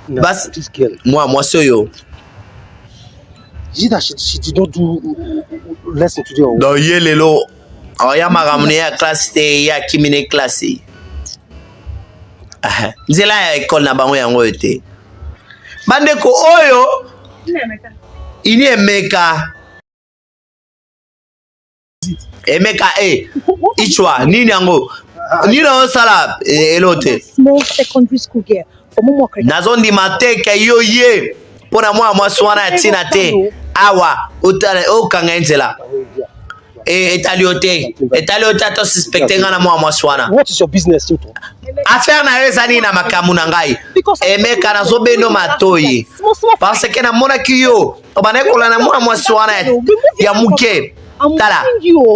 Bas moi soyo. Is it that she did not do lesson today or what? Do yelelo. Oya magamune ya classe te ya kimine classe. Nzela ya école na bango yango ete. Bandeko oyo ini Emeka. Emeka ichwa nini yango? Nini osala elote? Small secondary school girl. Nazondi mateke yo ye. Pona mwa swana ya tina te. Awa utale okanga nzela. Etaliote to suspecte nga na mwa swana. What is your business, Chimto? Affaire na yo zani na makamu na ngai. Emeka na zobeno matoyi. Parce que na mona kiyo. Obane kola na mwa swana ya muke. Tala.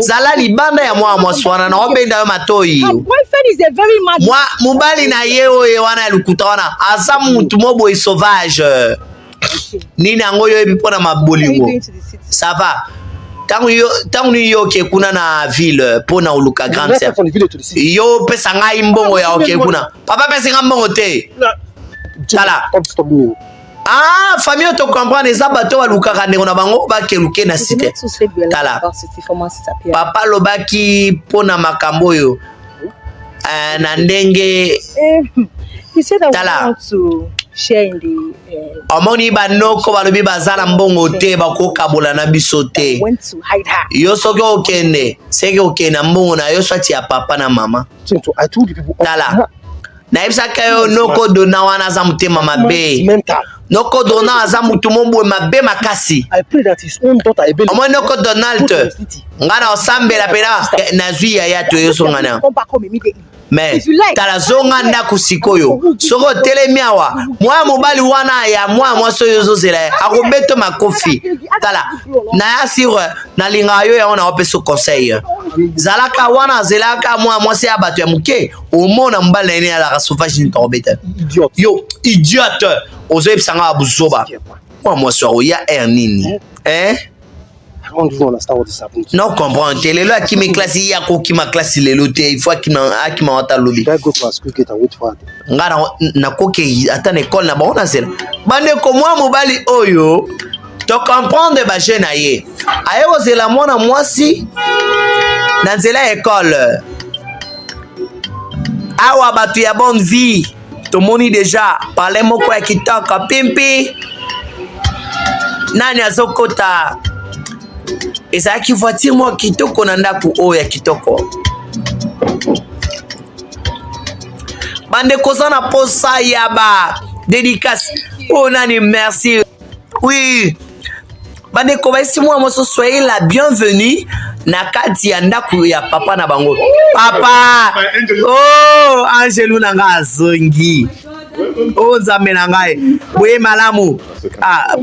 Zala libanda ya mwa swana na obenda yo matoyi. Her boyfriend is a very mad. Mubali na yeo ye wana lukuta wana. Aza mutu mobo e sauvage. Nini ango yo ebi pona mabolingo. Ça va. tangu yo ke kuna na ville pona uluka grande sœur yo pesa ngai mbongo ya oke kuna papa pesa ngai mbongo te tala famille to comprendre eza bato balukaka ndeko na bango bakeluke na site tala papa lobaki pona makambo oyo na ndenge tala omoni banoko balobi bazala mbongo te bakokabola na biso te yo soki okende seke okende mbongo na yo swati ya papa na mama tala nayebisaka yo noko dona wana aza motema mabe noko dona aza mutu moboye mabe makasi omoni noko donald nga na osambela pena na zwi ya yato yosongana mais tala zonga ndako sikoyo soko otelemi awa mwa mobali wana ya mwa mwasi oyo ozozela akobeto makofi tala naya sire nalingaka yo yango na opesa conseil zalaka wana azelaka mwa mwasi ya bato ya moke omona mobali na ene alaka sauvage nini tokobeta yo idiote ozoyebisanga ya buzoba mwa mwasi wako ya air nini non comprendre te lelo akimi klasi ya kokima klasi lelo te il faut akima wata lobi nga nakoki ata na ekole na bango nazela bandeko mwa mobali oyo to comprendre baje na ye aye kozela mwana mwasi na nzela ya ekole awa bato ya bonne vie tomoni deja parle moko ya kitoko pimpi nani azokota ezalaki voiture moko kitoko na ndako oyo ya kitoko bandeko za na posa ya ba dédicace oh nani merci oui bandeko baisi mwa moso soyez la bienvenue na kati ya ndako ya papa na bango papa oh Angelu na nga azongi o nzambe na ngai boye malamu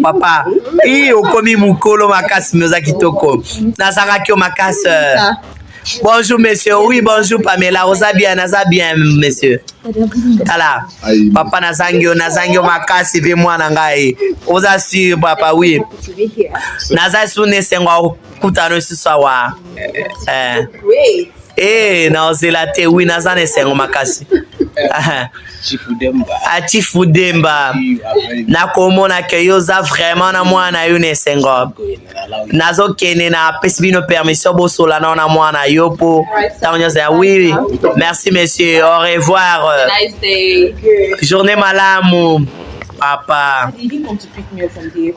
papa okomi mukolo makasi meza kitoko nazangaki o makasi bonjour monsieur oui bonjour Pamela oza bien naza bien monsieur tala papa nazangi o makasi pe mwana ngai oza sur papa oui naza sune sengo kutano sisawa naozela te oui naza ne sengo makasi Chifu Demba nakomona ke yo za vraiment na mwana yo ne sengo nazo kene na pesibino permission bosola na mwana yo po tanyoza oui merci monsieur au revoir nice day journée malamu papa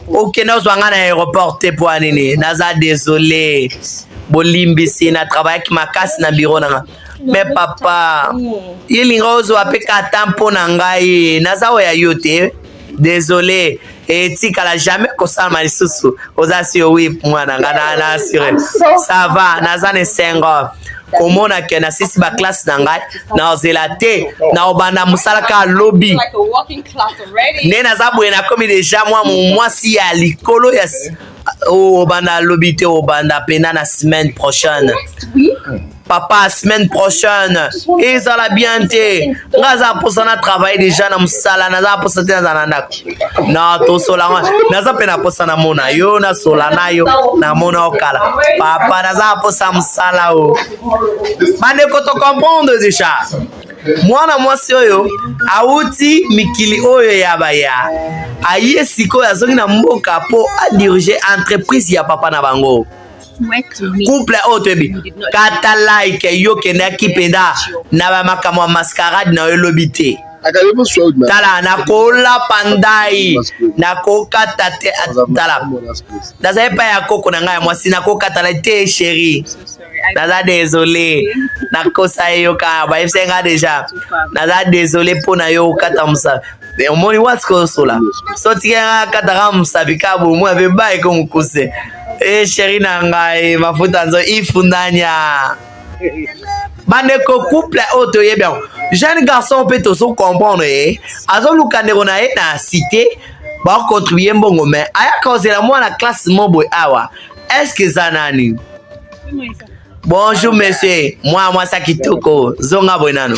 ok nazwanga na aéroport te po anini naza désolé bolimbisi na travail ki makasi na bureau na mais papa ilinga ozo apeka tampo na ngai naza oya yo te désolé etikala jamais kosala lisusu oza sio oui mwana nga na assuré ça va naza ne sengo komona ke na sisi ba classe na ngai na ozela te na obanda musalaka lobby ne naza boye na komi deja mwasi ya likolo ya obanda lobby te obanda pena na semaine prochaine papa semaine prochaine ezala bien te ngaza posa na travail déjà na musala naza posa te na ndako na tosola naza pena posa na mona yo na sola na yo na mona okala papa naza posa musala o bande ko to comprendre déjà mwana mwasi oyo auti mikili oyo ya baya aye siko azongi na mboka po a diriger entreprise ya papa na bango couple otebi kata like yo kendaki penda na ba makamwa mascarade na yo lobité tala nakola pandai nakokata te tala naza pa ya koko na ngai mwasi nakokata la te chérie naza désolé nakosa yo ka ba ifsenga déjà naza désolé pona yo kata musa omoni what's kosola sotika kata ramsa bikabu mo ave ba ko mukuse chérie na ngai mafuta nzo ifundanya bandeko couple oto yebia jeune garçon peut aussi comprendre azo lukandeko na ye na cité ba contribuer mbongo mais aya causera moi la classe mobo awa est-ce que zanani bonjour monsieur moi ça kitoko zonga bonano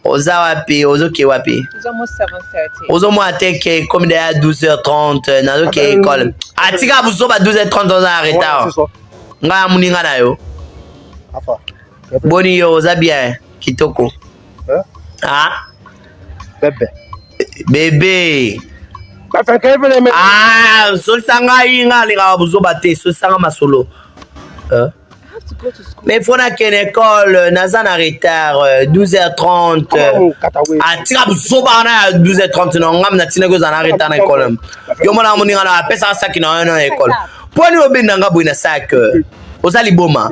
Oza wapi, ozoke wapi? It's almost 7:30. Ozo mo ateke comme derrière 12h30 na zoke école. Atika buso ba 12h30 oza en retard. Nga muninga na yo. Boni yo oza bien kitoko. Ah? Bébé. Ah, so sanga inga linga buso bate, so sanga masolo. Mais il faut qu'une école, naza na retard, 12h30. Atira busoba na 12h30 non ngam na tina go za na retard na école. Yo mona moninga na pesa sa ki na école. Poni obenda nga boina sac. Ozali boma.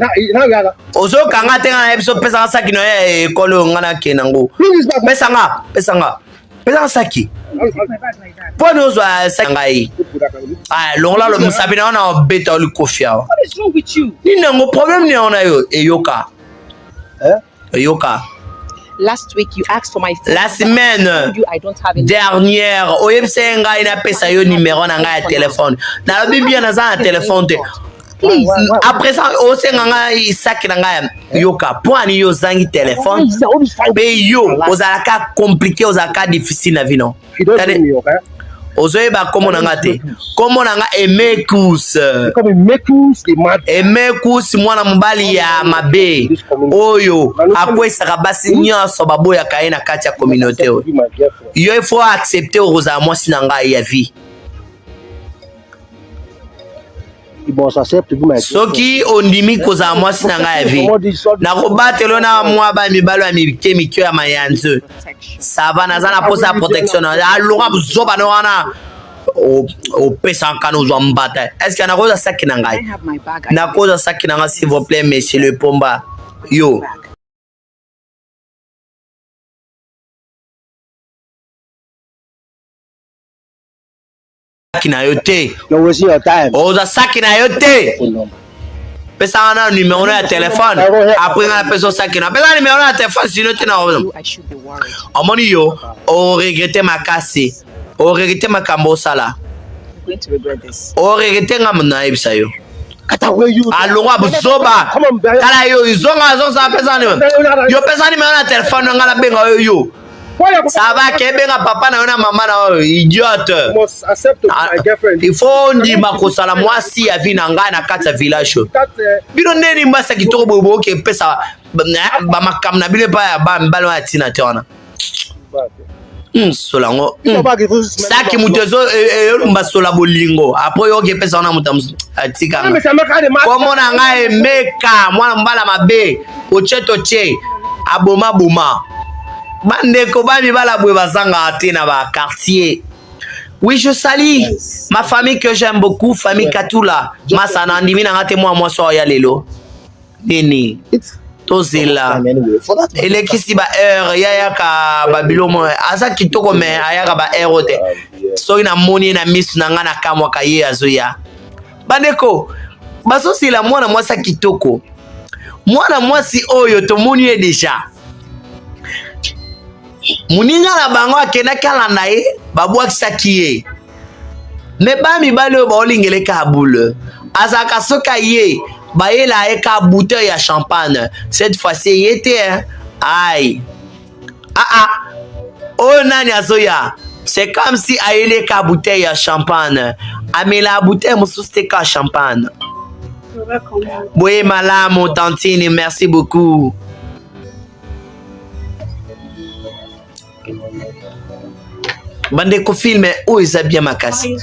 Ozo kanga tenga episode pesa sa ki na école ngana kenango. Pesa nga. Pesa sa ki. Poni ozo sa ngai. Ah, longa lo musabina na beta oli kofia. What is wrong with you? Ni nango problem ni ona yo eyoka. Eyoka. Last week you asked for my phone. La semaine I don't have it. dernière, oyebse nga ina pesa yo numéro na nga ya téléphone. Na lobi bien na za na téléphone te. Please. Après ça, o senga nga isaki na nga yoka. Poani yo zangi téléphone. Be yo, ozalaka compliqué, ozalaka difficile na vie non. Ozoyeba komo na nga te. Komo na nga Emekus. Emekus mwana mobali ya mabe. Oyo akwesaka basi nyonso baboyaka ye na kati ya communauté. Yo il faut accepter ozala mwasi na ngai ya vie. Soki ondimi kozala mwasi na ngai ya vie. Nakobatelo na mwa ba mibalo ya mikio ya mayanzo. Sava naza na posa protection. Alora buzoba no wana. O pesa nkano zwa mbata. Est-ce que nakoza saki na ngai? Nakoza saki na ngai s'il vous plaît monsieur le Pomba. Yo. Saki na yo te. Oza saki na yo te. Pesa na numéro ya téléphone. Après na pesa saki na. Pesa numéro ya téléphone sinon te na. Omoni yo, o regretter makasi. O regretter makambo sala. I'm going to regret this. O regretter nga mna ebisa yo. Alonga buzoba. Kala yo izonga pesa ni. Yo pesa ni na téléphone nga na benga yo. Ça va kebenga papa na yona mama na idiote. Il faut ndima kosala mwasi ya vi na ngai na kati ya village. Bino neni mbasa kitoko bobo ke pesa ba makam na bile pa ya ba mbalo ya tina te wana. Solango. Saki mutezo mbasola bolingo. Après yo ke pesa wana mutamusu atika. Komo na ngai meka mwana mbala mabe. Ocheto che aboma boma. Bandeko bami bala bwe bazanga ate na ba quartier. Oui, je salue ma famille que j'aime beaucoup, famille Katula. Masana ndimi na ngate moi so ya lelo. Nini. Tozela. Ele kisi ba heure ya ka babilomo asa kitoko me ayaka ba heure te. So ina moni na miss na ngana kamwa ka ye azoya. Bandeko baso sila mwana mwasa kitoko. Mwana mwasi oyo to moni e deja. Muninga na bango akena kala na ye babwakisaki ye. Me ba mibale oyo baolingeleka abule. Azaka soka ye bayela ye ka bouteille ya champagne. Cette fois-ci ye te aïe. Oh nani azoya. C'est comme si ayele ka bouteille ya champagne. Amela bouteille mosusu te ka champagne. Boye malamu tantine, merci beaucoup. Bandeko filme o eza bien makasi.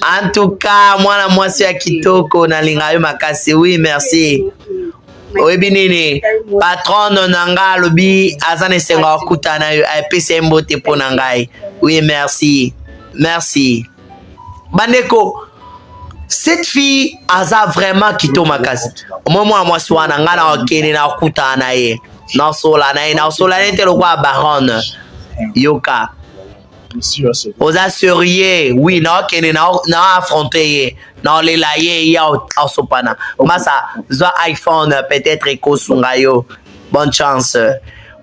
En tout cas, mwana mwasi ya kitoko na linga yo makasi. Oui, merci. Oyebi nini? Patron na nga lobi azane senga okuta na yo apese mbote po na ngai. Oui, merci. Merci. Bandeko, cette fille aza vraiment kito makasi. Mwana mwasi wana nga na okene na okuta na ye. Na sola na ye, na sola nete lokwa baronne. Yoka. Oza sérieux, oui, na okene na affronter na lela ye ya osopana. Masa zo iPhone peut-être ekosunga yo. Bonne chance.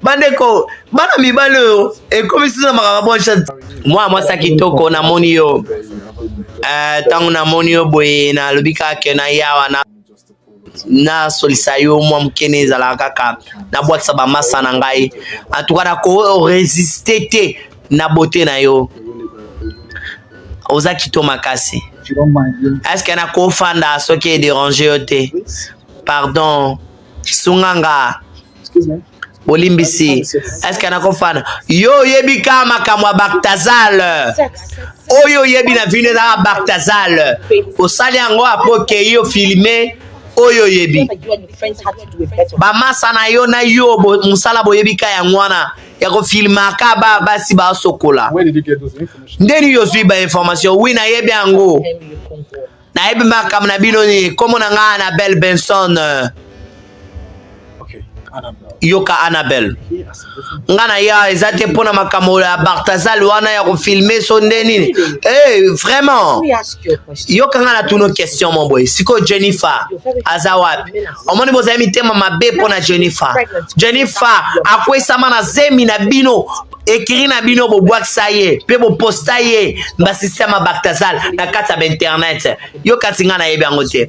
Bandeko, bana mibalo e comme si ça m'a bonne chance. Moi ça kitoko na moni yo. Tangu na moni yo boye na lobika ke na yawa na solisa yo mwa mkene ezala kaka na bwakisa ba masa na ngai en tout cas na ko résister te na beauté na yo oza kito makasi est-ce que na ko fanda soki e déranger yo te pardon sunganga Bolimbisi est-ce que na ko fanda yo yebi kama kamwa Baktazal oyo yebi na vino na Baktazal osali yango apoke yo filmer oyo yebi ba masa na yo musala boyebi ka yango wana ya ko filma ka ba basi ba sokola ndeni yo zwi ba information oui na yebi yango na yebi makam na bino ni komo na nga Annabelle Benson yoka Annabelle ngana ya ezate pona makambo ya Baktazal wana ya ko filmer so ndeni vraiment yoka ngana tuno question mon boy siko Jennifer azawapi omoni boza mitema mabe pona Jennifer akwesa mana zemi na bino écrit na bino bo bwakisa ye pe bo posta ye ba système Baktazal na kata ba internet yoka tinga na yebi yango te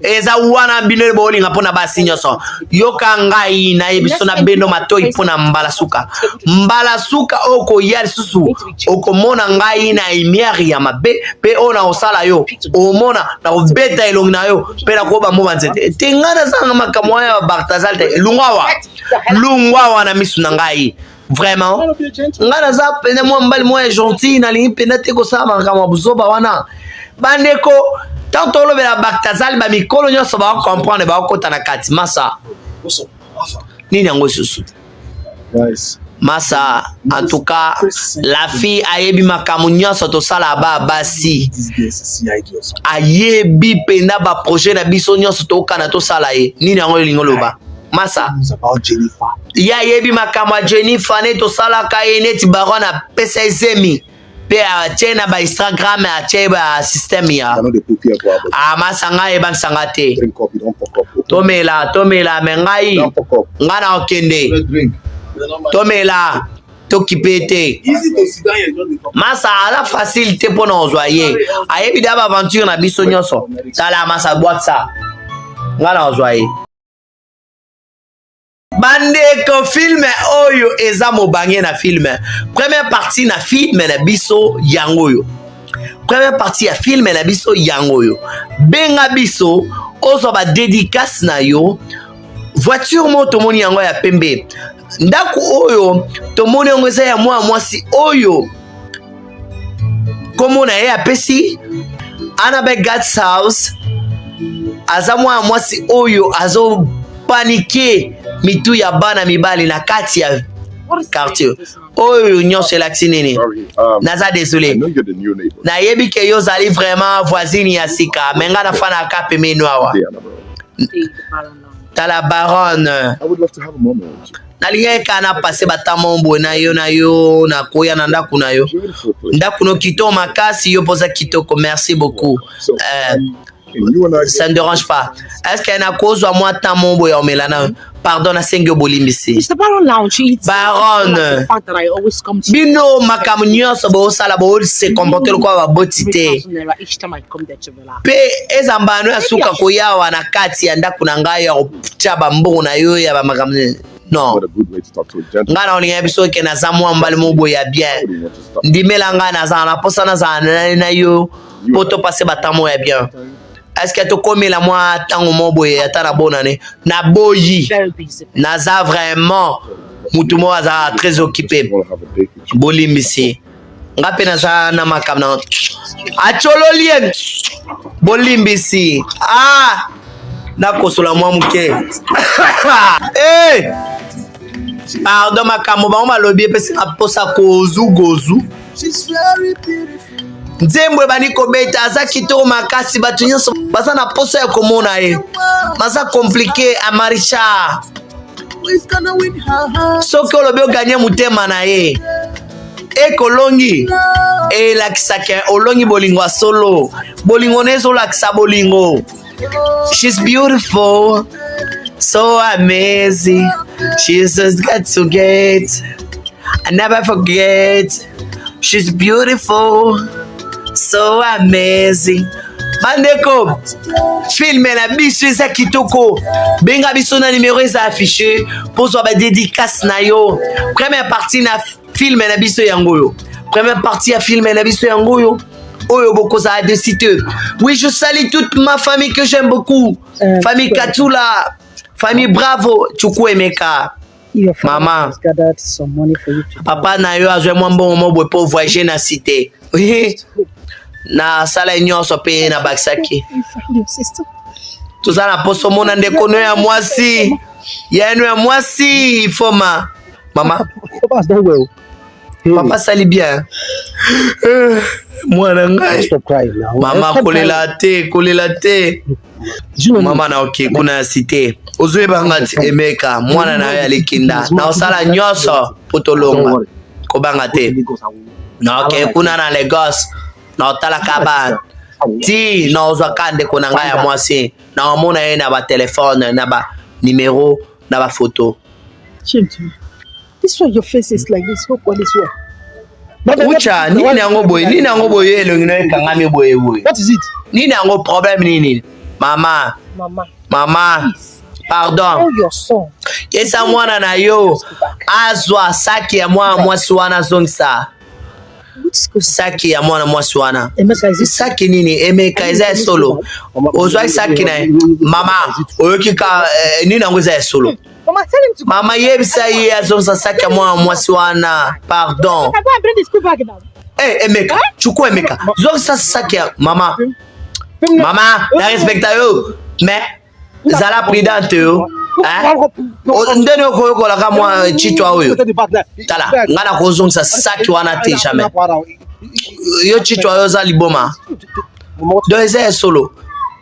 eza wana bino bo linga pona ba sinyoso yoka ngai na yebi so na beno matoi pona mbala suka oko yali susu oko mona ngai na imiari ya mabe pe ona osala yo omona na obeta elongi na yo pe na ko ba mo banzete tingana sanga makamwa ya Baktazal te lungwawa na misu na ngai vraiment ngana za pene mo mbali mo gentil na lingi pene te ko sama kama buzoba wana bandeko tant to lobela Baktazal ba mikolo nyoso ba comprendre ba ko tana kati masa nini yango susu masa en tout cas la fille ayebi makamu nyoso to sala ba basi ayebi pena ba projet na biso nyoso to kana to sala ye nini yango lingo loba masa ya yebi makama Jennifer ne to sala ka neti barona pesa ezemi pe atie na ba Instagram atie ba system ya masa ngai ba sangate tomela mengai ngana okende tomela tokipete masa ala facilité pona ozwaye ayebi da ba aventure na biso nyoso tala masa bwatsa ngana ozwaye bandeko filme oyo eza mobange na filme première partie na filme na biso yango yo première partie ya filme na biso yango yo benga biso ozo ba dédicace na yo voiture mo tomoni yango ya pembe ndako oyo tomoni yango eza ya mwasi oyo komona ye apesi Annabelle God's house aza mwasi oyo azo paniquer mitu ya bana mibali na kati ya quartier oyo nyonso elakisi nini naza désolé na yebi ke yo zali vraiment voisine ya sika menga na fana ka pemeno awa tala baronne nalinga kana pase batamombo na yo na koya na ndaku na yo ndaku no kito makasi yo poza kitoko merci beaucoup ça ne dérange pas. Est-ce qu'il y a une cause à moi tamombo ya omelana? Pardon, na sengyo bolimbisi. It's the Baron Lounge. Baron. Bino makamunyo so bo sala bo se comporter kwa ba botite. Each time I come there to relax. Pe ezambano ya suka koyawa na kati ya ndaku na ngai ya chaba mbongo na yo ya ba makamunyo. Non. Ngana olinga biso ke na zamwa mbali mobo ya bien. Ndimela ngana za na posa na za na yo poto passer batamo ya bien. Est-ce que tu connais la moi tango mobo ya tana bonane na boyi naza vraiment mutumo aza très occupé bolimbisi ngape naza na makamna achololien bolimbisi na kosola mwa muke pardon makambo ba ma lobi pesi na posa gozu nzembwe bani kobeta aza kitoko makasi batu nyonso baza na poso ya komona ye maza compliqué amarisha soki olobi oganye mutema na ye ekolongi elakisaka olongi bolingo solo bolingo nezolakisa bolingo. She's beautiful, so amazing, she's just got to get, I never forget. She's beautiful, so amazing, Bandeko, film na biso eza kitoko. Benga biso na numéro eza affiché. Pour ba dédicace na yo. Première partie na film na biso yango yo. Première partie à film na biso yango yo. Oyo bokoza de cité. Oui, je salue toute ma famille que j'aime beaucoup. Famille Katula, famille Bravo, Chukwu Emeka. Maman, papa na yo azwe mwa bon moment pour voyager na cité. Oui. Na sala nyonso pe na Baksaki. Tout ça na poso mona ndeko no ya mwasi. Ya no ya mwasi foma. Mama. Papa sali bien. Mwana ngai. Mama kolela te. Mama na ok kuna cité. Ozwe bangati Emeka mwana na yo alikinda. Na osala nyonso potolonga. Kobanga te. Na ok kuna na Lagos. Na otala kaba. Ti na ozwa kande kuna ngai ya mwasi. Na omona ye na ba téléphone na ba numéro na ba photo. This one your face is like this. Look what this one. Ucha, nini yango boye elongino ekangami boye. What is it? Nini yango problème nini? Mama. Pardon. Oh, your son. Yesa mwana na yo azwa saki ya mwana mwasi wana zongisa. Saki ya mwana mwasi wana. Saki nini? Emeka eza solo. Ozwa saki na mama. Oyokika nini yango eza solo. Mama yebisa ye azongisa saki ya mwana mwasi wana. Pardon. Emeka, Chukwu Emeka. Zongisa saki ya mama. Mama, na respecta yo. Mais zala prudente yo. Ndeni okoyokola ka mwa chitwa oyo. Tala, ngana kozongisa saki wana te jamais. Yo chitwa yo za liboma. Do eza solo.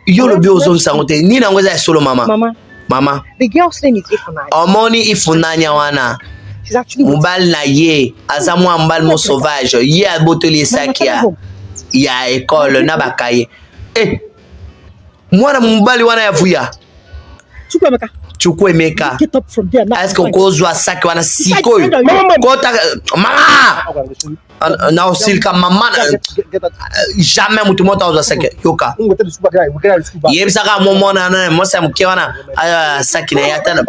Yo lo bi ozongisa ngote. Ni na ngoza solo mama. Mama. The girl's name is Ifunanya. Omoni Ifunanya wana. She's actually Mubal na ye. Azamwa mbal mo sauvage. Ye aboteli saki ya école na bakaye. Mwana mbali wana ya vuya. Chukwu Emeka. Get up from there now. Est-ce que kozwa saki wana siko yo? Kota mama. Na osilka mama. Jamais mutu mota ozwa saki yoka. Yebisa ka momona na mosa mke wana saki na yata.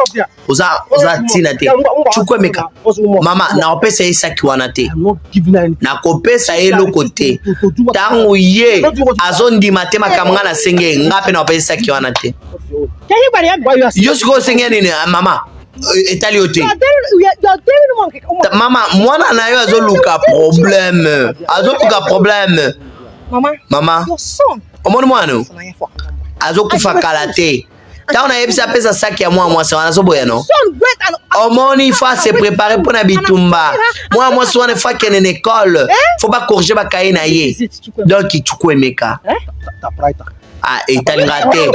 Oza tina te. Chukwu Emeka. Mama na opesa ye saki wana te. Na kopesa ye loko te. Tangu ye azondi matema kamanga na senge ngape na opesa saki wana te. Yo siko senge nini mama etali yote. Mama mwana na yo azoluka problème. Mama. Omoni mwana azokufa kala te. Ta on a yebisa pesa saki ya mwa mwasi wana soboya no. Omoni fa se préparer pour na bitumba. Mwa mwasi wana fa kene école. Faut pas corriger ba kaye na ye. Donc Chukwu Emeka. Etalingate.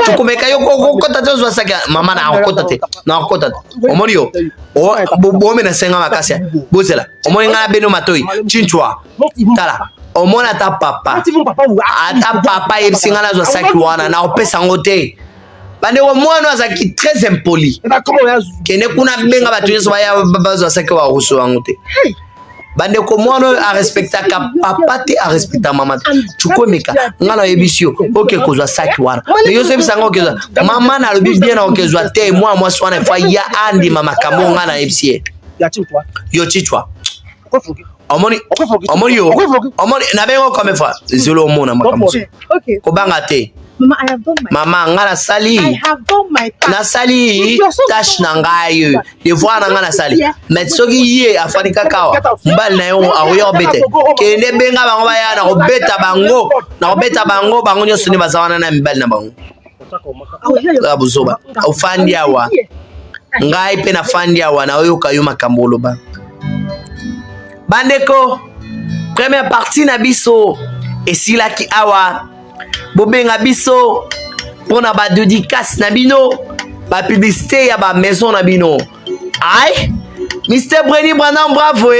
Chukwu Emeka yo kota te zo saki mama na kota te. Na kota te. Omoni yo. Bo na senga makasi. Bozela. Omoni ngana beno matoi. Chinchwa. Tala. Omona ta papa. Ata papa yebsinga na zo saki wana na opesa ngote. Bande wa mwana azaki très impoli. Kene kuna benga batu yeso baya bazo saki wa ruso wangote. Bande ko mwana a respecta ka papa te a respecta mama. Chukwu Emeka ngana yebisio oke kozwa saki wana. Mais yo sebisa ngokezwa mama na lobi bien na okezwa te mwa swana fa ya andi mama kamo ngana yebisi. Yo chichwa. Omoni na bengo comme fois zolo mona makamu. Okay. Kobanga te. Mama, I have done my Mama ngana sali. I have done my part. Na sali tâche na ngai. De voir na ngana sali. Mais soki ye afani kakawa. Mbal na yo ayo bete. Kende benga bango baya na obeta bango bango nyoso ni bazawana na mbal na bango. Abuzoba. Ofandi awa. Ngai pe na fandi awa na oyo kayo makambolo ba. Bandeko, première partie na biso esilaki awa. Bobenga biso pona ba dédicace na bino, ba publicité ya ba maison na bino. Ay, Mr. Breni Branham bravo